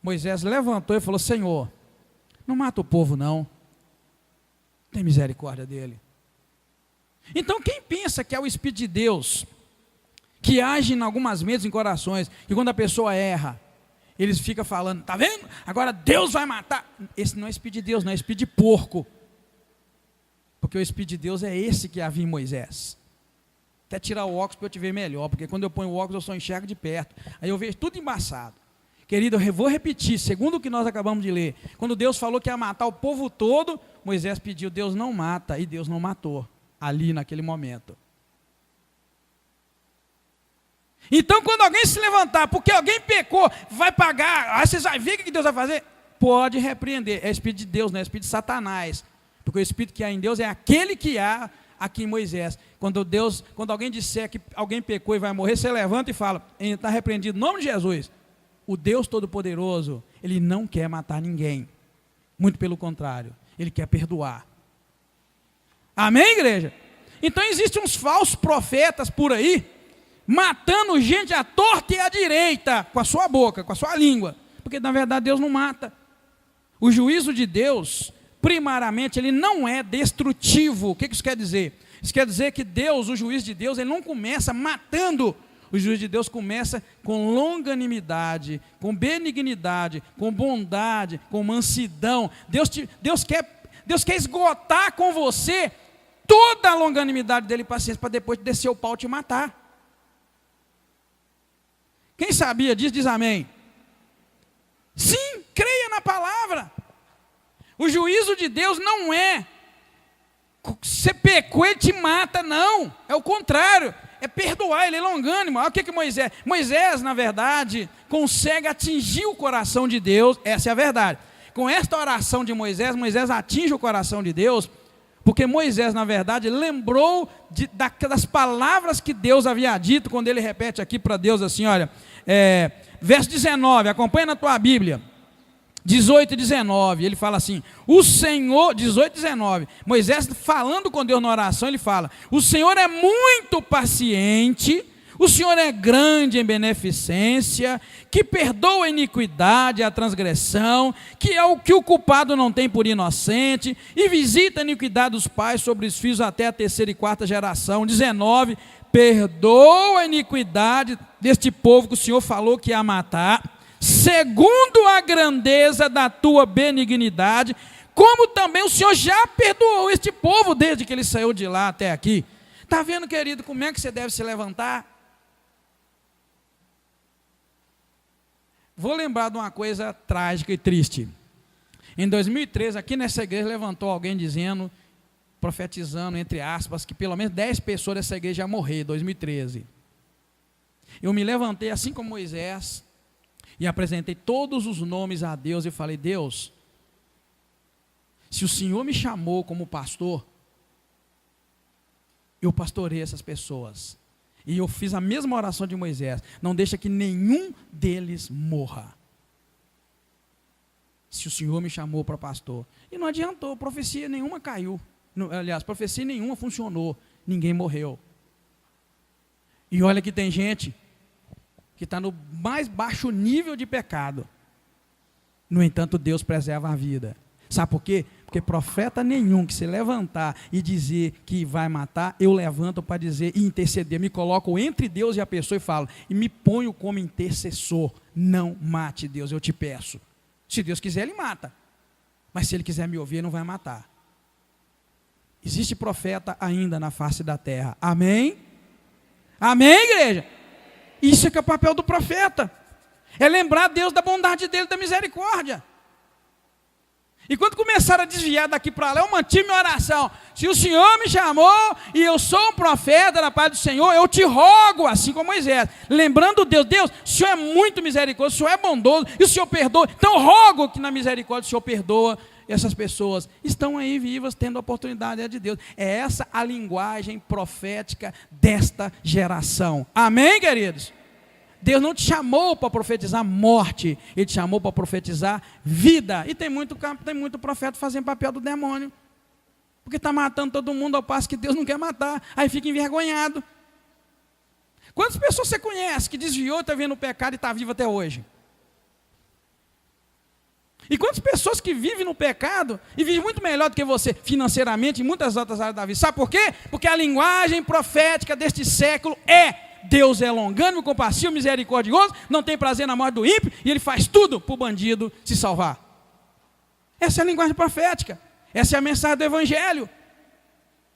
Moisés levantou e falou, Senhor, não mata o povo não. Tem misericórdia dele. Então quem pensa que é o Espírito de Deus, que age em algumas mentes em corações, que quando a pessoa erra, eles ficam falando, tá vendo? Agora Deus vai matar. Esse não é Espírito de Deus, não é Espírito de porco. Porque o Espírito de Deus é esse que havia em Moisés. Até tirar o óculos para eu te ver melhor, porque quando eu ponho o óculos eu só enxergo de perto. Aí eu vejo tudo embaçado. Querido, eu vou repetir, segundo o que nós acabamos de ler, quando Deus falou que ia matar o povo todo, Moisés pediu, Deus não mata, e Deus não matou, ali naquele momento. Então quando alguém se levantar, porque alguém pecou, vai pagar, aí vocês vão ver o que Deus vai fazer? Pode repreender, é Espírito de Deus, não é Espírito de Satanás, porque o Espírito que há em Deus é aquele que há aqui em Moisés. Quando alguém disser que alguém pecou e vai morrer, você levanta e fala, está repreendido em nome de Jesus. O Deus Todo-Poderoso, Ele não quer matar ninguém. Muito pelo contrário, Ele quer perdoar. Amém, igreja? Então existem uns falsos profetas por aí, matando gente à torta e à direita, com a sua boca, com a sua língua. Porque na verdade Deus não mata. O juízo de Deus, primariamente, ele não é destrutivo. O que isso quer dizer? Isso quer dizer que Deus, o juiz de Deus, ele não começa matando. O juízo de Deus começa com longanimidade, com benignidade, com bondade, com mansidão. Deus quer esgotar com você toda a longanimidade dele e paciência, para depois descer o pau e te matar. Quem sabia disso, diz amém. Sim, creia na palavra. O juízo de Deus não é, você pecou, ele te mata, não. É o contrário. É perdoar, ele é longânimo. Olha o que Moisés, na verdade, consegue atingir o coração de Deus, essa é a verdade. Com esta oração de Moisés atinge o coração de Deus, porque Moisés, na verdade, lembrou das palavras que Deus havia dito, quando ele repete aqui para Deus assim, olha, verso 19, acompanha na tua Bíblia, 18 e 19, ele fala assim, o Senhor, 18 e 19, Moisés falando com Deus na oração, ele fala, o Senhor é muito paciente, o Senhor é grande em beneficência, que perdoa a iniquidade, a transgressão, que é o que o culpado não tem por inocente, e visita a iniquidade dos pais sobre os filhos até a terceira e quarta geração. 19, perdoa a iniquidade deste povo que o Senhor falou que ia matar, segundo a grandeza da tua benignidade, como também o Senhor já perdoou este povo desde que ele saiu de lá até aqui. Está vendo, querido, como é que você deve se levantar? Vou lembrar de uma coisa trágica e triste. Em 2013, aqui nessa igreja, levantou alguém dizendo, profetizando, entre aspas, que pelo menos 10 pessoas dessa igreja iam morrer em 2013. Eu me levantei assim como Moisés e apresentei todos os nomes a Deus e falei, Deus, se o Senhor me chamou como pastor, eu pastorei essas pessoas. E eu fiz a mesma oração de Moisés, não deixa que nenhum deles morra. Se o Senhor me chamou para pastor. E não adiantou, profecia nenhuma caiu. Aliás, profecia nenhuma funcionou, ninguém morreu. E olha que tem gente que está no mais baixo nível de pecado. No entanto, Deus preserva a vida. Sabe por quê? Porque profeta nenhum que se levantar e dizer que vai matar, eu levanto para dizer e interceder. Me coloco entre Deus e a pessoa e falo, e me ponho como intercessor. Não mate, Deus, eu te peço. Se Deus quiser, Ele mata. Mas se Ele quiser me ouvir, Ele não vai matar. Existe profeta ainda na face da terra. Amém? Amém, igreja? Isso é que é o papel do profeta. É lembrar Deus da bondade dEle, da misericórdia. E quando começaram a desviar daqui para lá, eu mantive minha oração. Se o Senhor me chamou e eu sou um profeta da paz do Senhor, eu te rogo, assim como Moisés, lembrando Deus, Deus, o Senhor é muito misericordioso, o Senhor é bondoso e o Senhor perdoa. Então rogo que na misericórdia o Senhor perdoa. Essas pessoas estão aí vivas, tendo a oportunidade de Deus. É essa a linguagem profética desta geração. Amém, queridos? Deus não te chamou para profetizar morte, Ele te chamou para profetizar vida. E tem muito profeta fazendo papel do demônio, porque está matando todo mundo ao passo que Deus não quer matar, aí fica envergonhado. Quantas pessoas você conhece que desviou, está vendo o pecado e está vivo até hoje? E quantas pessoas que vivem no pecado e vivem muito melhor do que você financeiramente em muitas outras áreas da vida? Sabe por quê? Porque a linguagem profética deste século é: Deus é longânimo, compassivo, misericordioso, não tem prazer na morte do ímpio e Ele faz tudo para o bandido se salvar. Essa é a linguagem profética, essa é a mensagem do Evangelho.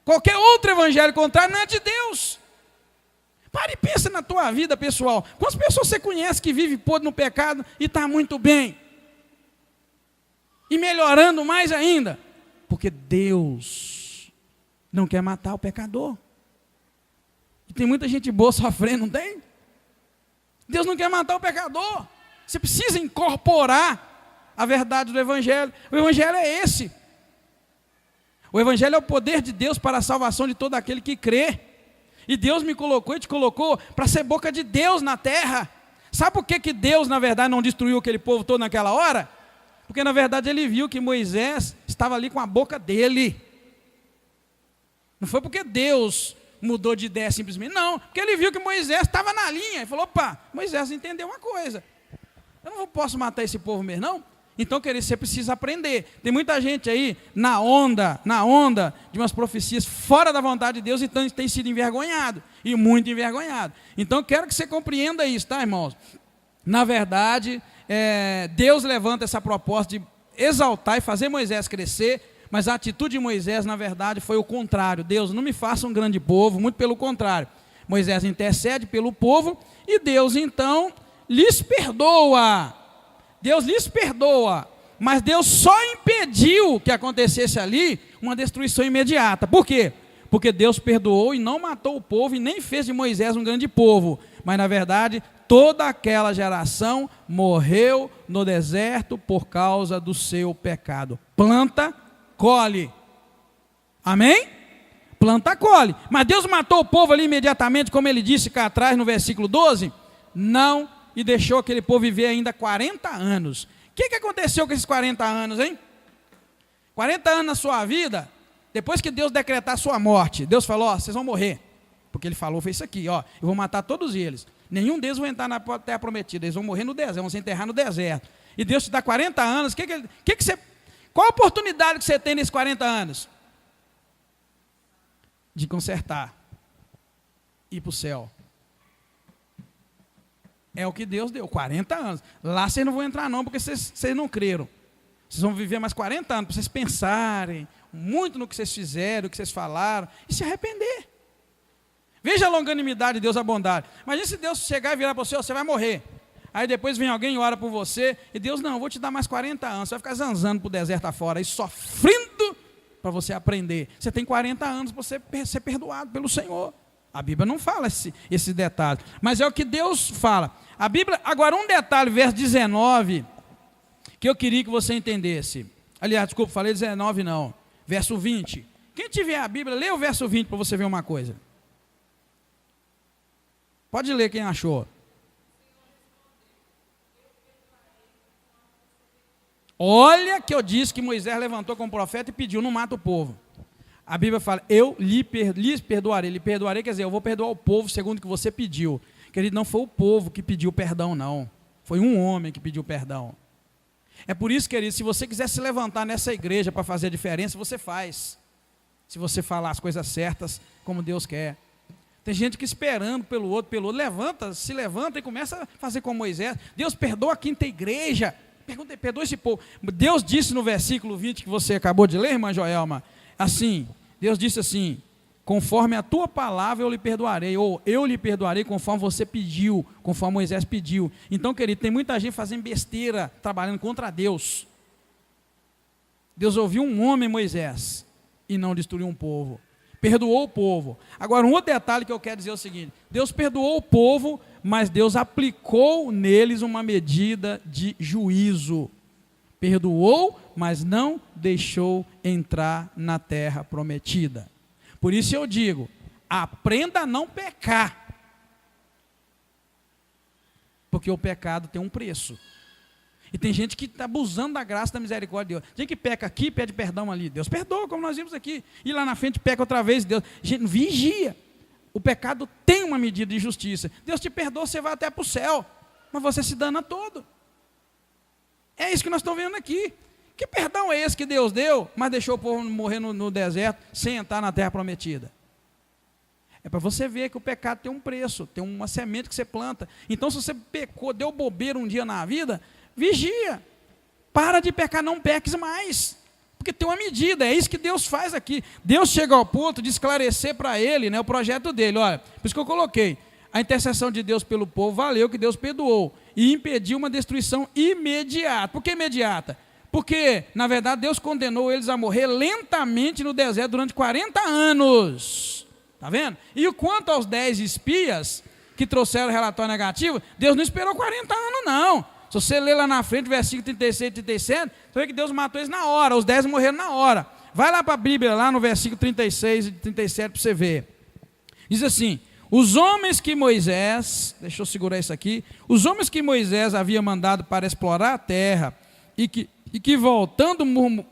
Qualquer outro evangelho contrário não é de Deus. Pare e pensa na tua vida pessoal. Quantas pessoas você conhece que vive podre no pecado e está muito bem? E melhorando mais ainda, porque Deus não quer matar o pecador. E tem muita gente boa sofrendo, não tem? Deus não quer matar o pecador. Você precisa incorporar a verdade do Evangelho. O Evangelho é esse. O Evangelho é o poder de Deus para a salvação de todo aquele que crê. E Deus me colocou e te colocou para ser boca de Deus na terra. Sabe por que Deus, na verdade, não destruiu aquele povo todo naquela hora? Porque, na verdade, Ele viu que Moisés estava ali com a boca dele. Não foi porque Deus mudou de ideia simplesmente. Não, porque Ele viu que Moisés estava na linha. Ele falou, opa, Moisés entendeu uma coisa. Eu não posso matar esse povo mesmo, não? Então, querido, você precisa aprender. Tem muita gente aí na onda de umas profecias fora da vontade de Deus e tem sido envergonhado. E muito envergonhado. Então, eu quero que você compreenda isso, tá, irmãos? Na verdade, Deus levanta essa proposta de exaltar e fazer Moisés crescer, mas a atitude de Moisés, na verdade, foi o contrário. Deus, não me faça um grande povo, muito pelo contrário. Moisés intercede pelo povo e Deus, então, lhes perdoa. Deus lhes perdoa, mas Deus só impediu que acontecesse ali uma destruição imediata. Por quê? Porque Deus perdoou e não matou o povo e nem fez de Moisés um grande povo. Mas, na verdade, toda aquela geração morreu no deserto por causa do seu pecado. Planta, colhe. Amém? Planta, colhe. Mas Deus matou o povo ali imediatamente, como Ele disse cá atrás no versículo 12? Não, e deixou aquele povo viver ainda 40 anos. que aconteceu com esses 40 anos, hein? 40 anos na sua vida, depois que Deus decretar a sua morte, Deus falou, ó, vocês vão morrer. Porque ele falou, fez isso aqui, ó, eu vou matar todos eles. Nenhum deles vai entrar na terra prometida, eles vão morrer no deserto, vão se enterrar no deserto. E Deus te dá 40 anos, qual a oportunidade que você tem nesses 40 anos? De consertar, ir para o céu. É o que Deus deu, 40 anos. Lá vocês não vão entrar não, porque vocês não creram. Vocês vão viver mais 40 anos, para vocês pensarem muito no que vocês fizeram, no que vocês falaram, e se arrepender. Veja a longanimidade de Deus, a bondade. Imagina se Deus chegar e virar para você, você vai morrer. Aí depois vem alguém e ora por você, e Deus, não, eu vou te dar mais 40 anos, você vai ficar zanzando para o deserto afora, e sofrendo para você aprender. Você tem 40 anos para você ser perdoado pelo Senhor. A Bíblia não fala esse detalhe, mas é o que Deus fala. A Bíblia, agora um detalhe, verso 19, que eu queria que você entendesse. Aliás, desculpa, falei 19 não, verso 20. Quem tiver a Bíblia, lê o verso 20 para você ver uma coisa. Pode ler quem achou. Olha que eu disse que Moisés levantou como profeta e pediu, não mata o povo. A Bíblia fala, eu lhes perdoarei. Lhe perdoarei, quer dizer, eu vou perdoar o povo segundo o que você pediu. Querido, não foi o povo que pediu perdão, não. Foi um homem que pediu perdão. É por isso, querido, se você quiser se levantar nessa igreja para fazer a diferença, você faz. Se você falar as coisas certas, como Deus quer. Tem gente que esperando pelo outro, se levanta e começa a fazer como Moisés. Deus perdoa a quinta igreja. Perdoa esse povo. Deus disse no versículo 20 que você acabou de ler, irmã Joelma, assim, Deus disse assim, conforme a tua palavra eu lhe perdoarei, ou eu lhe perdoarei conforme você pediu, conforme Moisés pediu. Então, querido, tem muita gente fazendo besteira, trabalhando contra Deus. Deus ouviu um homem, Moisés, e não destruiu um povo. Perdoou o povo. Agora, um outro detalhe que eu quero dizer é o seguinte, Deus perdoou o povo, mas Deus aplicou neles uma medida de juízo. Perdoou, mas não deixou entrar na terra prometida. Por isso eu digo, aprenda a não pecar. Porque o pecado tem um preço. E tem gente que está abusando da graça, da misericórdia de Deus. Gente que peca aqui, pede perdão ali. Deus perdoa, como nós vimos aqui. E lá na frente peca outra vez. Deus, gente, vigia. O pecado tem uma medida de justiça. Deus te perdoa, você vai até para o céu. Mas você se dana todo. É isso que nós estamos vendo aqui. Que perdão é esse que Deus deu, mas deixou o povo morrer no deserto, sem entrar na terra prometida? É para você ver que o pecado tem um preço, tem uma semente que você planta. Então, se você pecou, deu bobeira um dia na vida, vigia. Para de pecar, não peques mais. Porque tem uma medida, é isso que Deus faz aqui. Deus chega ao ponto de esclarecer para ele, né, o projeto dele. Olha, por isso que eu coloquei. A intercessão de Deus pelo povo valeu que Deus perdoou. E impediu uma destruição imediata. Por que imediata? Porque, na verdade, Deus condenou eles a morrer lentamente no deserto durante 40 anos. Está vendo? E quanto aos 10 espias que trouxeram o relatório negativo, Deus não esperou 40 anos, não. Se você ler lá na frente, versículo 36 e 37, você vê que Deus matou eles na hora, os 10 morreram na hora. Vai lá para a Bíblia, lá no versículo 36 e 37, para você ver. Diz assim, os homens que Moisés, deixa eu segurar isso aqui, os homens que Moisés havia mandado para explorar a terra, e que voltando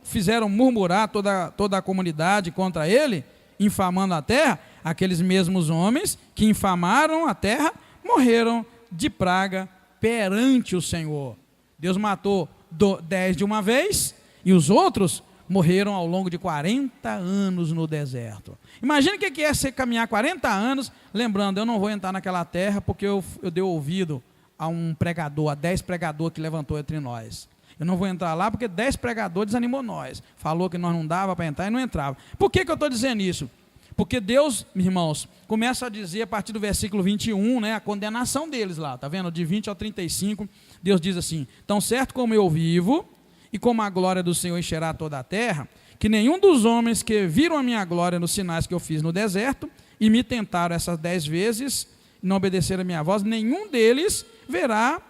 fizeram murmurar toda a comunidade contra ele, infamando a terra, aqueles mesmos homens que infamaram a terra, morreram de praga perante o Senhor. Deus matou 10 de uma vez, e os outros morreram ao longo de 40 anos no deserto. Imagina o que é você caminhar 40 anos, lembrando, eu não vou entrar naquela terra, porque eu dei ouvido a um pregador, a 10 pregadores que levantou entre nós. Eu não vou entrar lá porque 10 pregadores desanimou nós. Falou que nós não dava para entrar e não entrava. Por que eu estou dizendo isso? Porque Deus, irmãos, começa a dizer a partir do versículo 21, né, a condenação deles lá, está vendo? De 20 ao 35, Deus diz assim, tão certo como eu vivo, e como a glória do Senhor encherá toda a terra, que nenhum dos homens que viram a minha glória nos sinais que eu fiz no deserto, e me tentaram essas 10 vezes, não obedeceram a minha voz, nenhum deles verá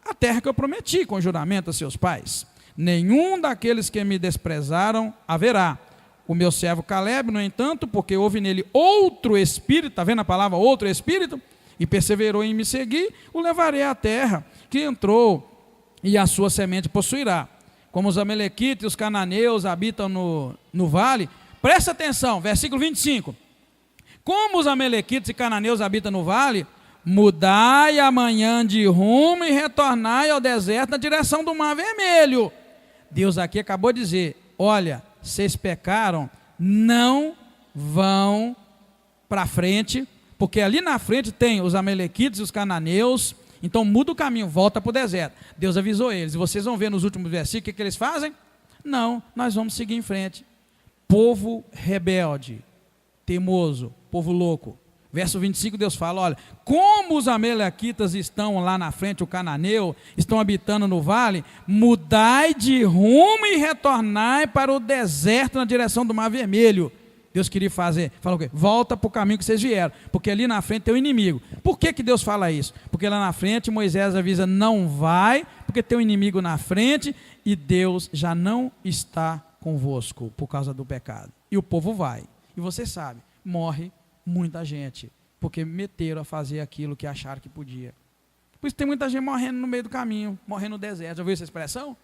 a terra que eu prometi com juramento a seus pais. Nenhum daqueles que me desprezaram haverá. O meu servo Caleb, no entanto, porque houve nele outro espírito, está vendo a palavra outro espírito? E perseverou em me seguir, o levarei à terra que entrou e a sua semente possuirá. Como os amalequitas e os cananeus habitam no vale, presta atenção, versículo 25. Como os amalequitas e cananeus habitam no vale, mudai amanhã de rumo e retornai ao deserto na direção do Mar Vermelho. Deus aqui acabou de dizer, olha, vocês pecaram, não vão para frente, porque ali na frente tem os amalequitas e os cananeus, então muda o caminho, volta para o deserto. Deus avisou eles, e vocês vão ver nos últimos versículos o que eles fazem? Não, nós vamos seguir em frente. Povo rebelde, teimoso, povo louco. Verso 25, Deus fala, olha, como os amalequitas estão lá na frente, o cananeu, estão habitando no vale, mudai de rumo e retornai para o deserto na direção do Mar Vermelho. Deus queria fazer, falou o quê? Volta para o caminho que vocês vieram, porque ali na frente tem o inimigo. Por que Deus fala isso? Porque lá na frente Moisés avisa, não vai, porque tem um inimigo na frente, e Deus já não está convosco por causa do pecado. E o povo vai, e você sabe, morre muita gente, porque meteram a fazer aquilo que acharam que podia. Por isso tem muita gente morrendo no meio do caminho, morrendo no deserto. Já ouviu essa expressão?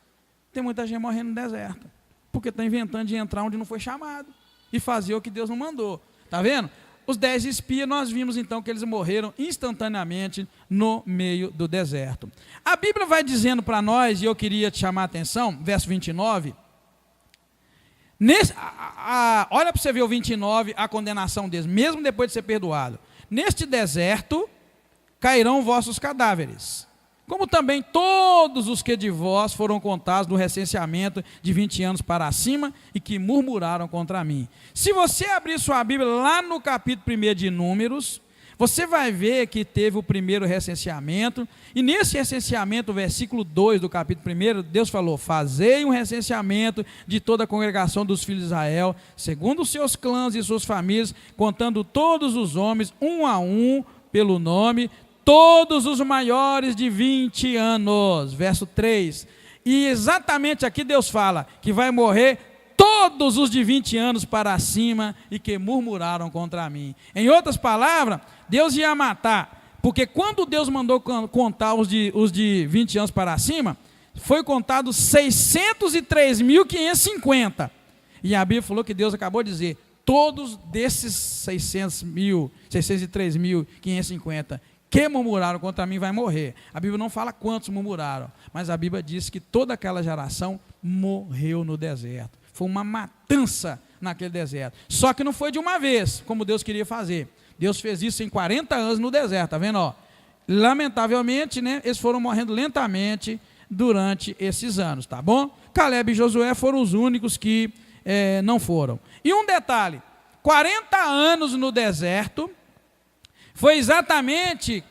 Tem muita gente morrendo no deserto, porque está inventando de entrar onde não foi chamado, e fazer o que Deus não mandou. Está vendo? Os 10 espias, nós vimos então que eles morreram instantaneamente no meio do deserto. A Bíblia vai dizendo para nós, e eu queria te chamar a atenção, verso 29, olha para você ver o 29, a condenação deles, mesmo depois de ser perdoado. Neste deserto cairão vossos cadáveres, como também todos os que de vós foram contados no recenseamento de 20 anos para cima e que murmuraram contra mim. Se você abrir sua Bíblia lá no capítulo 1 de Números, você vai ver que teve o primeiro recenseamento, e nesse recenseamento, versículo 2 do capítulo 1, Deus falou, fazei um recenseamento de toda a congregação dos filhos de Israel, segundo os seus clãs e suas famílias, contando todos os homens, um a um, pelo nome, todos os maiores de 20 anos, verso 3, e exatamente aqui Deus fala, que vai morrer todos os de 20 anos para cima, e que murmuraram contra mim. Em outras palavras, Deus ia matar, porque quando Deus mandou contar os de 20 anos para cima, foi contado 603.550, e a Bíblia falou que Deus acabou de dizer, todos desses 603.550, que murmuraram contra mim vai morrer. A Bíblia não fala quantos murmuraram, mas a Bíblia diz que toda aquela geração morreu no deserto. Foi uma matança naquele deserto. Só que não foi de uma vez, como Deus queria fazer. Deus fez isso em 40 anos no deserto, tá vendo? Ó? Lamentavelmente, né, eles foram morrendo lentamente durante esses anos, tá bom? Caleb e Josué foram os únicos que não foram. E um detalhe, 40 anos no deserto, foi exatamente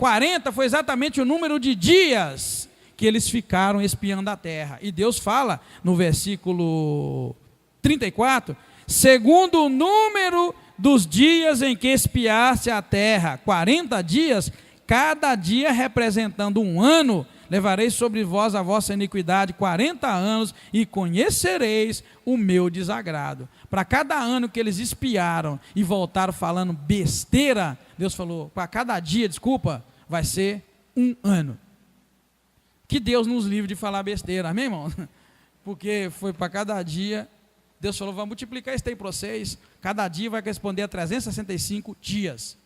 o número de dias que eles ficaram espiando a terra. E Deus fala no versículo 34, segundo o número dos dias em que espiaste a terra, 40 dias, cada dia representando um ano, levarei sobre vós a vossa iniquidade 40 anos e conhecereis o meu desagrado. Para cada ano que eles espiaram e voltaram falando besteira, Deus falou, para cada dia, vai ser um ano. Que Deus nos livre de falar besteira, amém, irmão? Porque foi para cada dia, Deus falou, vai multiplicar isso aí para vocês, cada dia vai corresponder a 365 dias.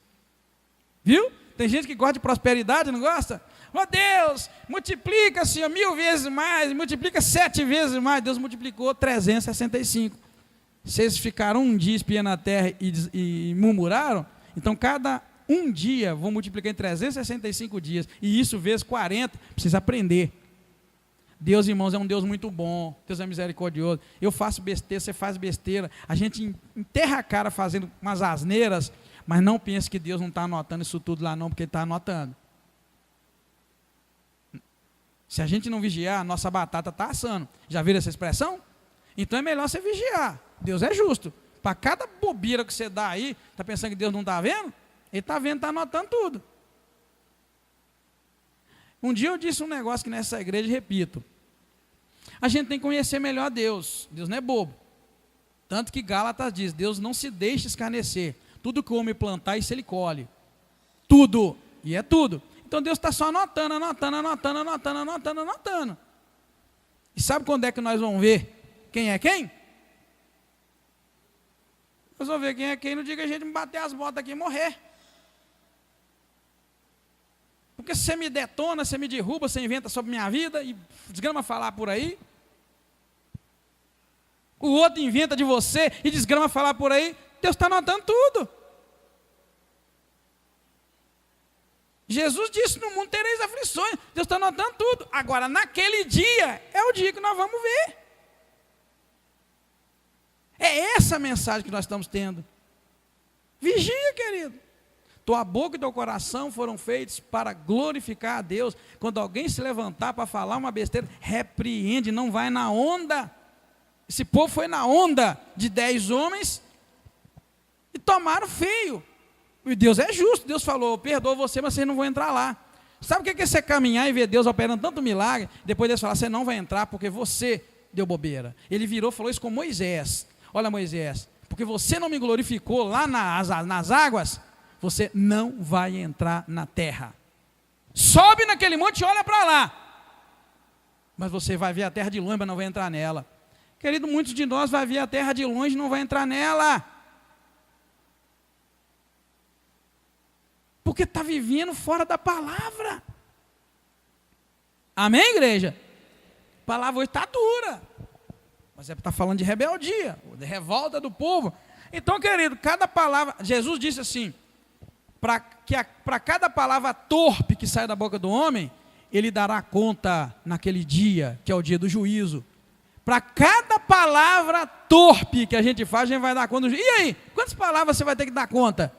Viu? Tem gente que gosta de prosperidade, não gosta? Oh Deus, multiplica, Senhor, 1000 vezes mais, multiplica 7 vezes mais. Deus multiplicou 365. Vocês ficaram um dia espiando a terra e murmuraram, então cada um dia vão multiplicar em 365 dias, e isso vezes 40, precisa aprender. Deus, irmãos, é um Deus muito bom, Deus é misericordioso. Eu faço besteira, você faz besteira, a gente enterra a cara fazendo umas asneiras, mas não pense que Deus não está anotando isso tudo lá não, porque Ele está anotando. Se a gente não vigiar, a nossa batata está assando. Já viram essa expressão? Então é melhor você vigiar. Deus é justo. Para cada bobeira que você dá aí, está pensando que Deus não está vendo? Ele está vendo, está anotando tudo. Um dia eu disse um negócio que nessa igreja, repito. A gente tem que conhecer melhor Deus. Deus não é bobo. Tanto que Gálatas diz, Deus não se deixa escarnecer. Tudo que o homem plantar, isso ele colhe. Tudo. E é tudo. Então Deus está só anotando. E sabe quando é que nós vamos ver quem é quem? Nós vamos ver quem é quem no dia que a gente me bater as botas aqui e morrer. Porque se você me detona, você me derruba, você inventa sobre minha vida e desgrama falar por aí. O outro inventa de você e desgrama falar por aí. Deus está notando tudo. Jesus disse, no mundo tereis aflições. Deus está notando tudo. Agora, naquele dia, é o dia que nós vamos ver. É essa a mensagem que nós estamos tendo. Vigia, querido. Tua boca e teu coração foram feitos para glorificar a Deus. Quando alguém se levantar para falar uma besteira, repreende, não vai na onda. Esse povo foi na onda de 10 homens e tomaram feio. E Deus é justo, Deus falou, perdoa você, mas vocês não vão entrar lá. Sabe o que é você caminhar e ver Deus operando tanto milagre, depois Deus falar, você não vai entrar porque você deu bobeira. Ele virou e falou isso com Moisés. Olha Moisés, porque você não me glorificou lá nas águas, você não vai entrar na terra. Sobe naquele monte e olha para lá. Mas você vai ver a terra de longe, mas não vai entrar nela. Querido, muitos de nós vai ver a terra de longe e não vai entrar nela. Porque está vivendo fora da palavra. Amém, igreja? A palavra hoje está dura. Mas é para estar falando de rebeldia, de revolta do povo. Então, querido, cada palavra, Jesus disse assim, para cada palavra torpe que sai da boca do homem, ele dará conta naquele dia, que é o dia do juízo. Para cada palavra torpe que a gente faz, a gente vai dar conta. E aí, quantas palavras você vai ter que dar conta?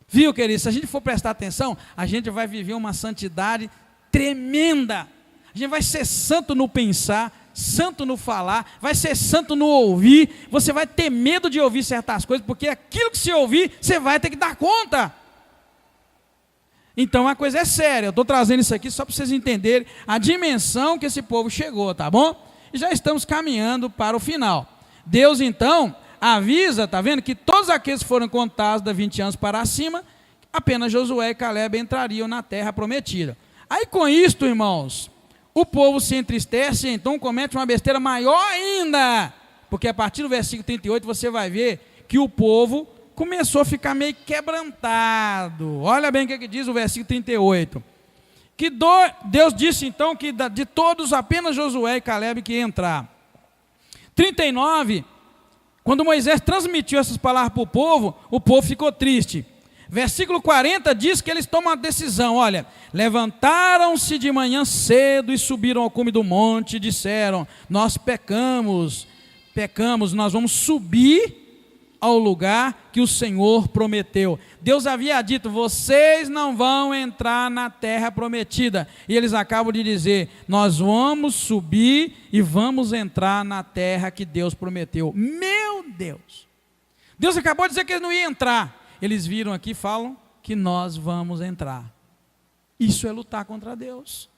Viu, querido? Se a gente for prestar atenção, a gente vai viver uma santidade tremenda. A gente vai ser santo no pensar, santo no falar, vai ser santo no ouvir. Você vai ter medo de ouvir certas coisas, porque aquilo que você ouvir, você vai ter que dar conta. Então a coisa é séria. Eu estou trazendo isso aqui só para vocês entenderem a dimensão que esse povo chegou, tá bom? E já estamos caminhando para o final. Deus então avisa, tá vendo, que todos aqueles que foram contados de 20 anos para cima, apenas Josué e Caleb entrariam na terra prometida. Aí com isto, irmãos, o povo se entristece e então comete uma besteira maior ainda, porque a partir do versículo 38 você vai ver que o povo começou a ficar meio quebrantado. Olha bem o que diz o versículo 38. Deus disse então que de todos apenas Josué e Caleb que iam entrar. 39, quando Moisés transmitiu essas palavras para o povo ficou triste. Versículo 40 diz que eles tomam uma decisão, olha, levantaram-se de manhã cedo e subiram ao cume do monte e disseram, nós pecamos, nós vamos subir ao lugar que o Senhor prometeu. Deus havia dito, vocês não vão entrar na terra prometida. E eles acabam de dizer, nós vamos subir e vamos entrar na terra que Deus prometeu. Meu Deus! Deus acabou de dizer que eles não iam entrar. Eles viram aqui e falam que nós vamos entrar. Isso é lutar contra Deus.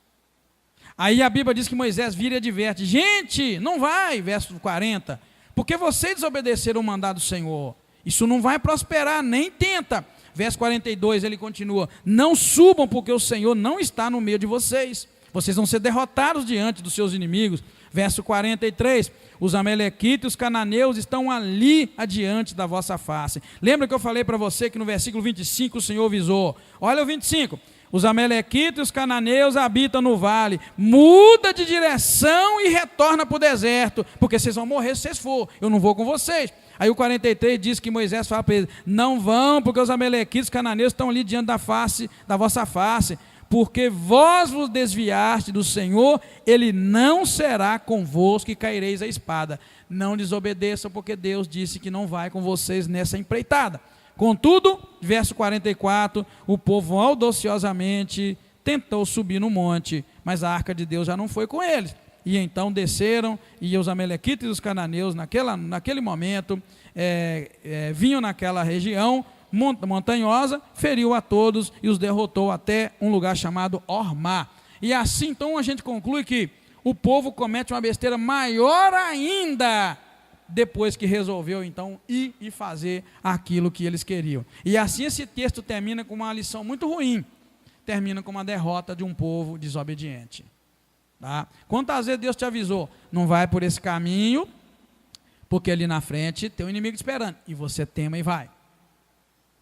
Aí a Bíblia diz que Moisés vira e adverte, gente, não vai, verso 40, porque vocês desobedeceram o mandado do Senhor, isso não vai prosperar, nem tenta. Verso 42, ele continua, não subam porque o Senhor não está no meio de vocês, vocês vão ser derrotados diante dos seus inimigos. Verso 43, os amalequitas e os cananeus estão ali adiante da vossa face. Lembra que eu falei para você que no versículo 25 o Senhor avisou, olha o 25, os amalequitas e os cananeus habitam no vale, muda de direção e retorna para o deserto, porque vocês vão morrer se vocês for, eu não vou com vocês. Aí o 43 diz que Moisés fala para eles, não vão, porque os amalequitas e os cananeus estão ali diante da vossa face, porque vós vos desviaste do Senhor, Ele não será convosco e caireis a espada. Não desobedeçam, porque Deus disse que não vai com vocês nessa empreitada. Contudo, verso 44, o povo audaciosamente tentou subir no monte, mas a arca de Deus já não foi com eles. E então desceram, e os amalequitas e os cananeus, naquele momento, vinham naquela região montanhosa, feriu a todos e os derrotou até um lugar chamado Ormá. E assim então a gente conclui que o povo comete uma besteira maior ainda, depois que resolveu então ir e fazer aquilo que eles queriam. E assim esse texto termina com uma lição muito ruim. termina com uma derrota de um povo desobediente. Tá? Quantas vezes Deus te avisou, não vai por esse caminho, porque ali na frente tem um inimigo te esperando, e você tema e vai.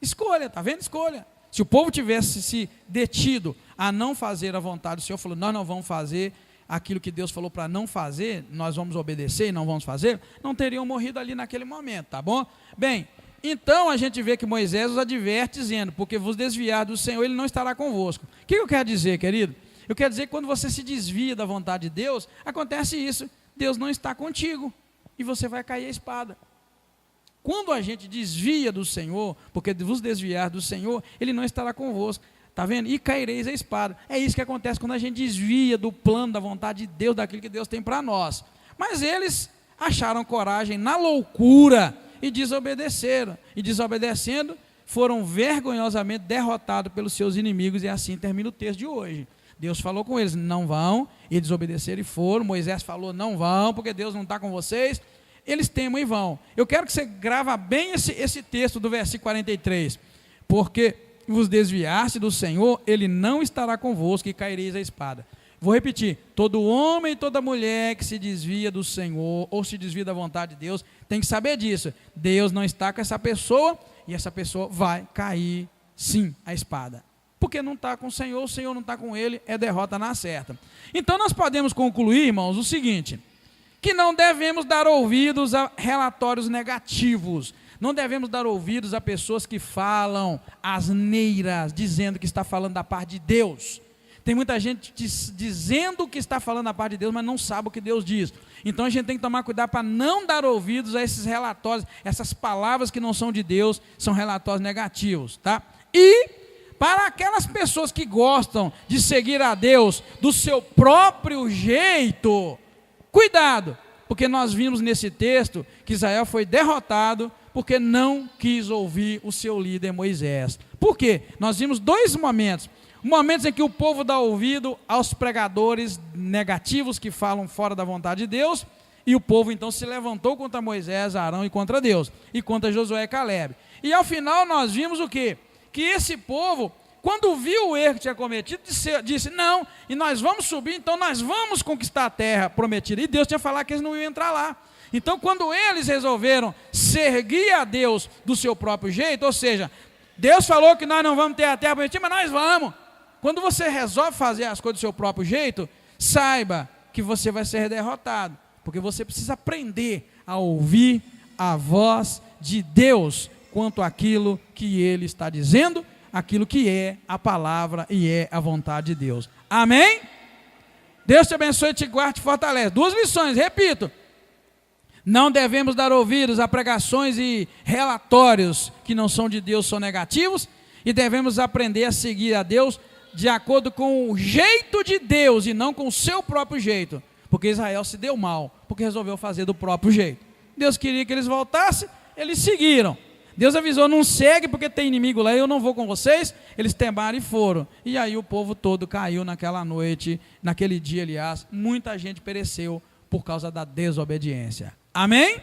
Escolha, tá vendo? Escolha. Se o povo tivesse se detido a não fazer a vontade do Senhor, falou, nós não vamos fazer aquilo que Deus falou para não fazer, nós vamos obedecer e não vamos fazer, não teriam morrido ali naquele momento, tá bom? Bem, então a gente vê que Moisés os adverte dizendo, porque vos desviar do Senhor, Ele não estará convosco. O que eu quero dizer, querido? Eu quero dizer que quando você se desvia da vontade de Deus, acontece isso, Deus não está contigo, e você vai cair a espada. Quando a gente desvia do Senhor, porque vos desviar do Senhor, Ele não estará convosco. Está vendo? E caireis a espada. É isso que acontece quando a gente desvia do plano, da vontade de Deus, daquilo que Deus tem para nós. Mas eles acharam coragem na loucura e desobedeceram. E desobedecendo, foram vergonhosamente derrotados pelos seus inimigos. E assim termina o texto de hoje. Deus falou com eles, não vão, e desobedeceram e foram. Moisés falou, não vão, porque Deus não está com vocês. Eles temam e vão. Eu quero que você grava bem esse texto do versículo 43. Porque vos desviaste do Senhor, Ele não estará convosco e caireis a espada. Vou repetir, todo homem e toda mulher que se desvia do Senhor, ou se desvia da vontade de Deus, tem que saber disso. Deus não está com essa pessoa, e essa pessoa vai cair, sim, a espada. Porque não está com o Senhor não está com ele, é derrota na certa. Então nós podemos concluir, irmãos, o seguinte, que não devemos dar ouvidos a relatórios negativos, não devemos dar ouvidos a pessoas que falam asneiras, dizendo que está falando da parte de Deus. Tem muita gente dizendo que está falando da parte de Deus, mas não sabe o que Deus diz. Então a gente tem que tomar cuidado para não dar ouvidos a esses relatórios, essas palavras que não são de Deus, são relatórios negativos, tá? E para aquelas pessoas que gostam de seguir a Deus do seu próprio jeito, cuidado, porque nós vimos nesse texto que Israel foi derrotado porque não quis ouvir o seu líder Moisés. Por quê? Nós vimos dois momentos. Momentos em que o povo dá ouvido aos pregadores negativos que falam fora da vontade de Deus, e o povo então se levantou contra Moisés, Arão e contra Deus, e contra Josué e Calebe. E ao final nós vimos o quê? Que esse povo, quando viu o erro que tinha cometido, disse, não, e nós vamos subir, então nós vamos conquistar a terra prometida. E Deus tinha falado que eles não iam entrar lá. Então quando eles resolveram seguir a Deus do seu próprio jeito, ou seja, Deus falou que nós não vamos ter a terra prometida, mas nós vamos. Quando você resolve fazer as coisas do seu próprio jeito, saiba que você vai ser derrotado, porque você precisa aprender a ouvir a voz de Deus quanto àquilo que Ele está dizendo, aquilo que é a palavra e é a vontade de Deus. Amém? Deus te abençoe, te guarde, te fortalece. Duas lições, repito. Não devemos dar ouvidos a pregações e relatórios que não são de Deus, são negativos, e devemos aprender a seguir a Deus de acordo com o jeito de Deus e não com o seu próprio jeito, porque Israel se deu mal, porque resolveu fazer do próprio jeito. Deus queria que eles voltassem, eles seguiram. Deus avisou, não segue porque tem inimigo lá, eu não vou com vocês. Eles temaram e foram, e aí o povo todo caiu naquela noite, naquele dia aliás, muita gente pereceu por causa da desobediência. Amém?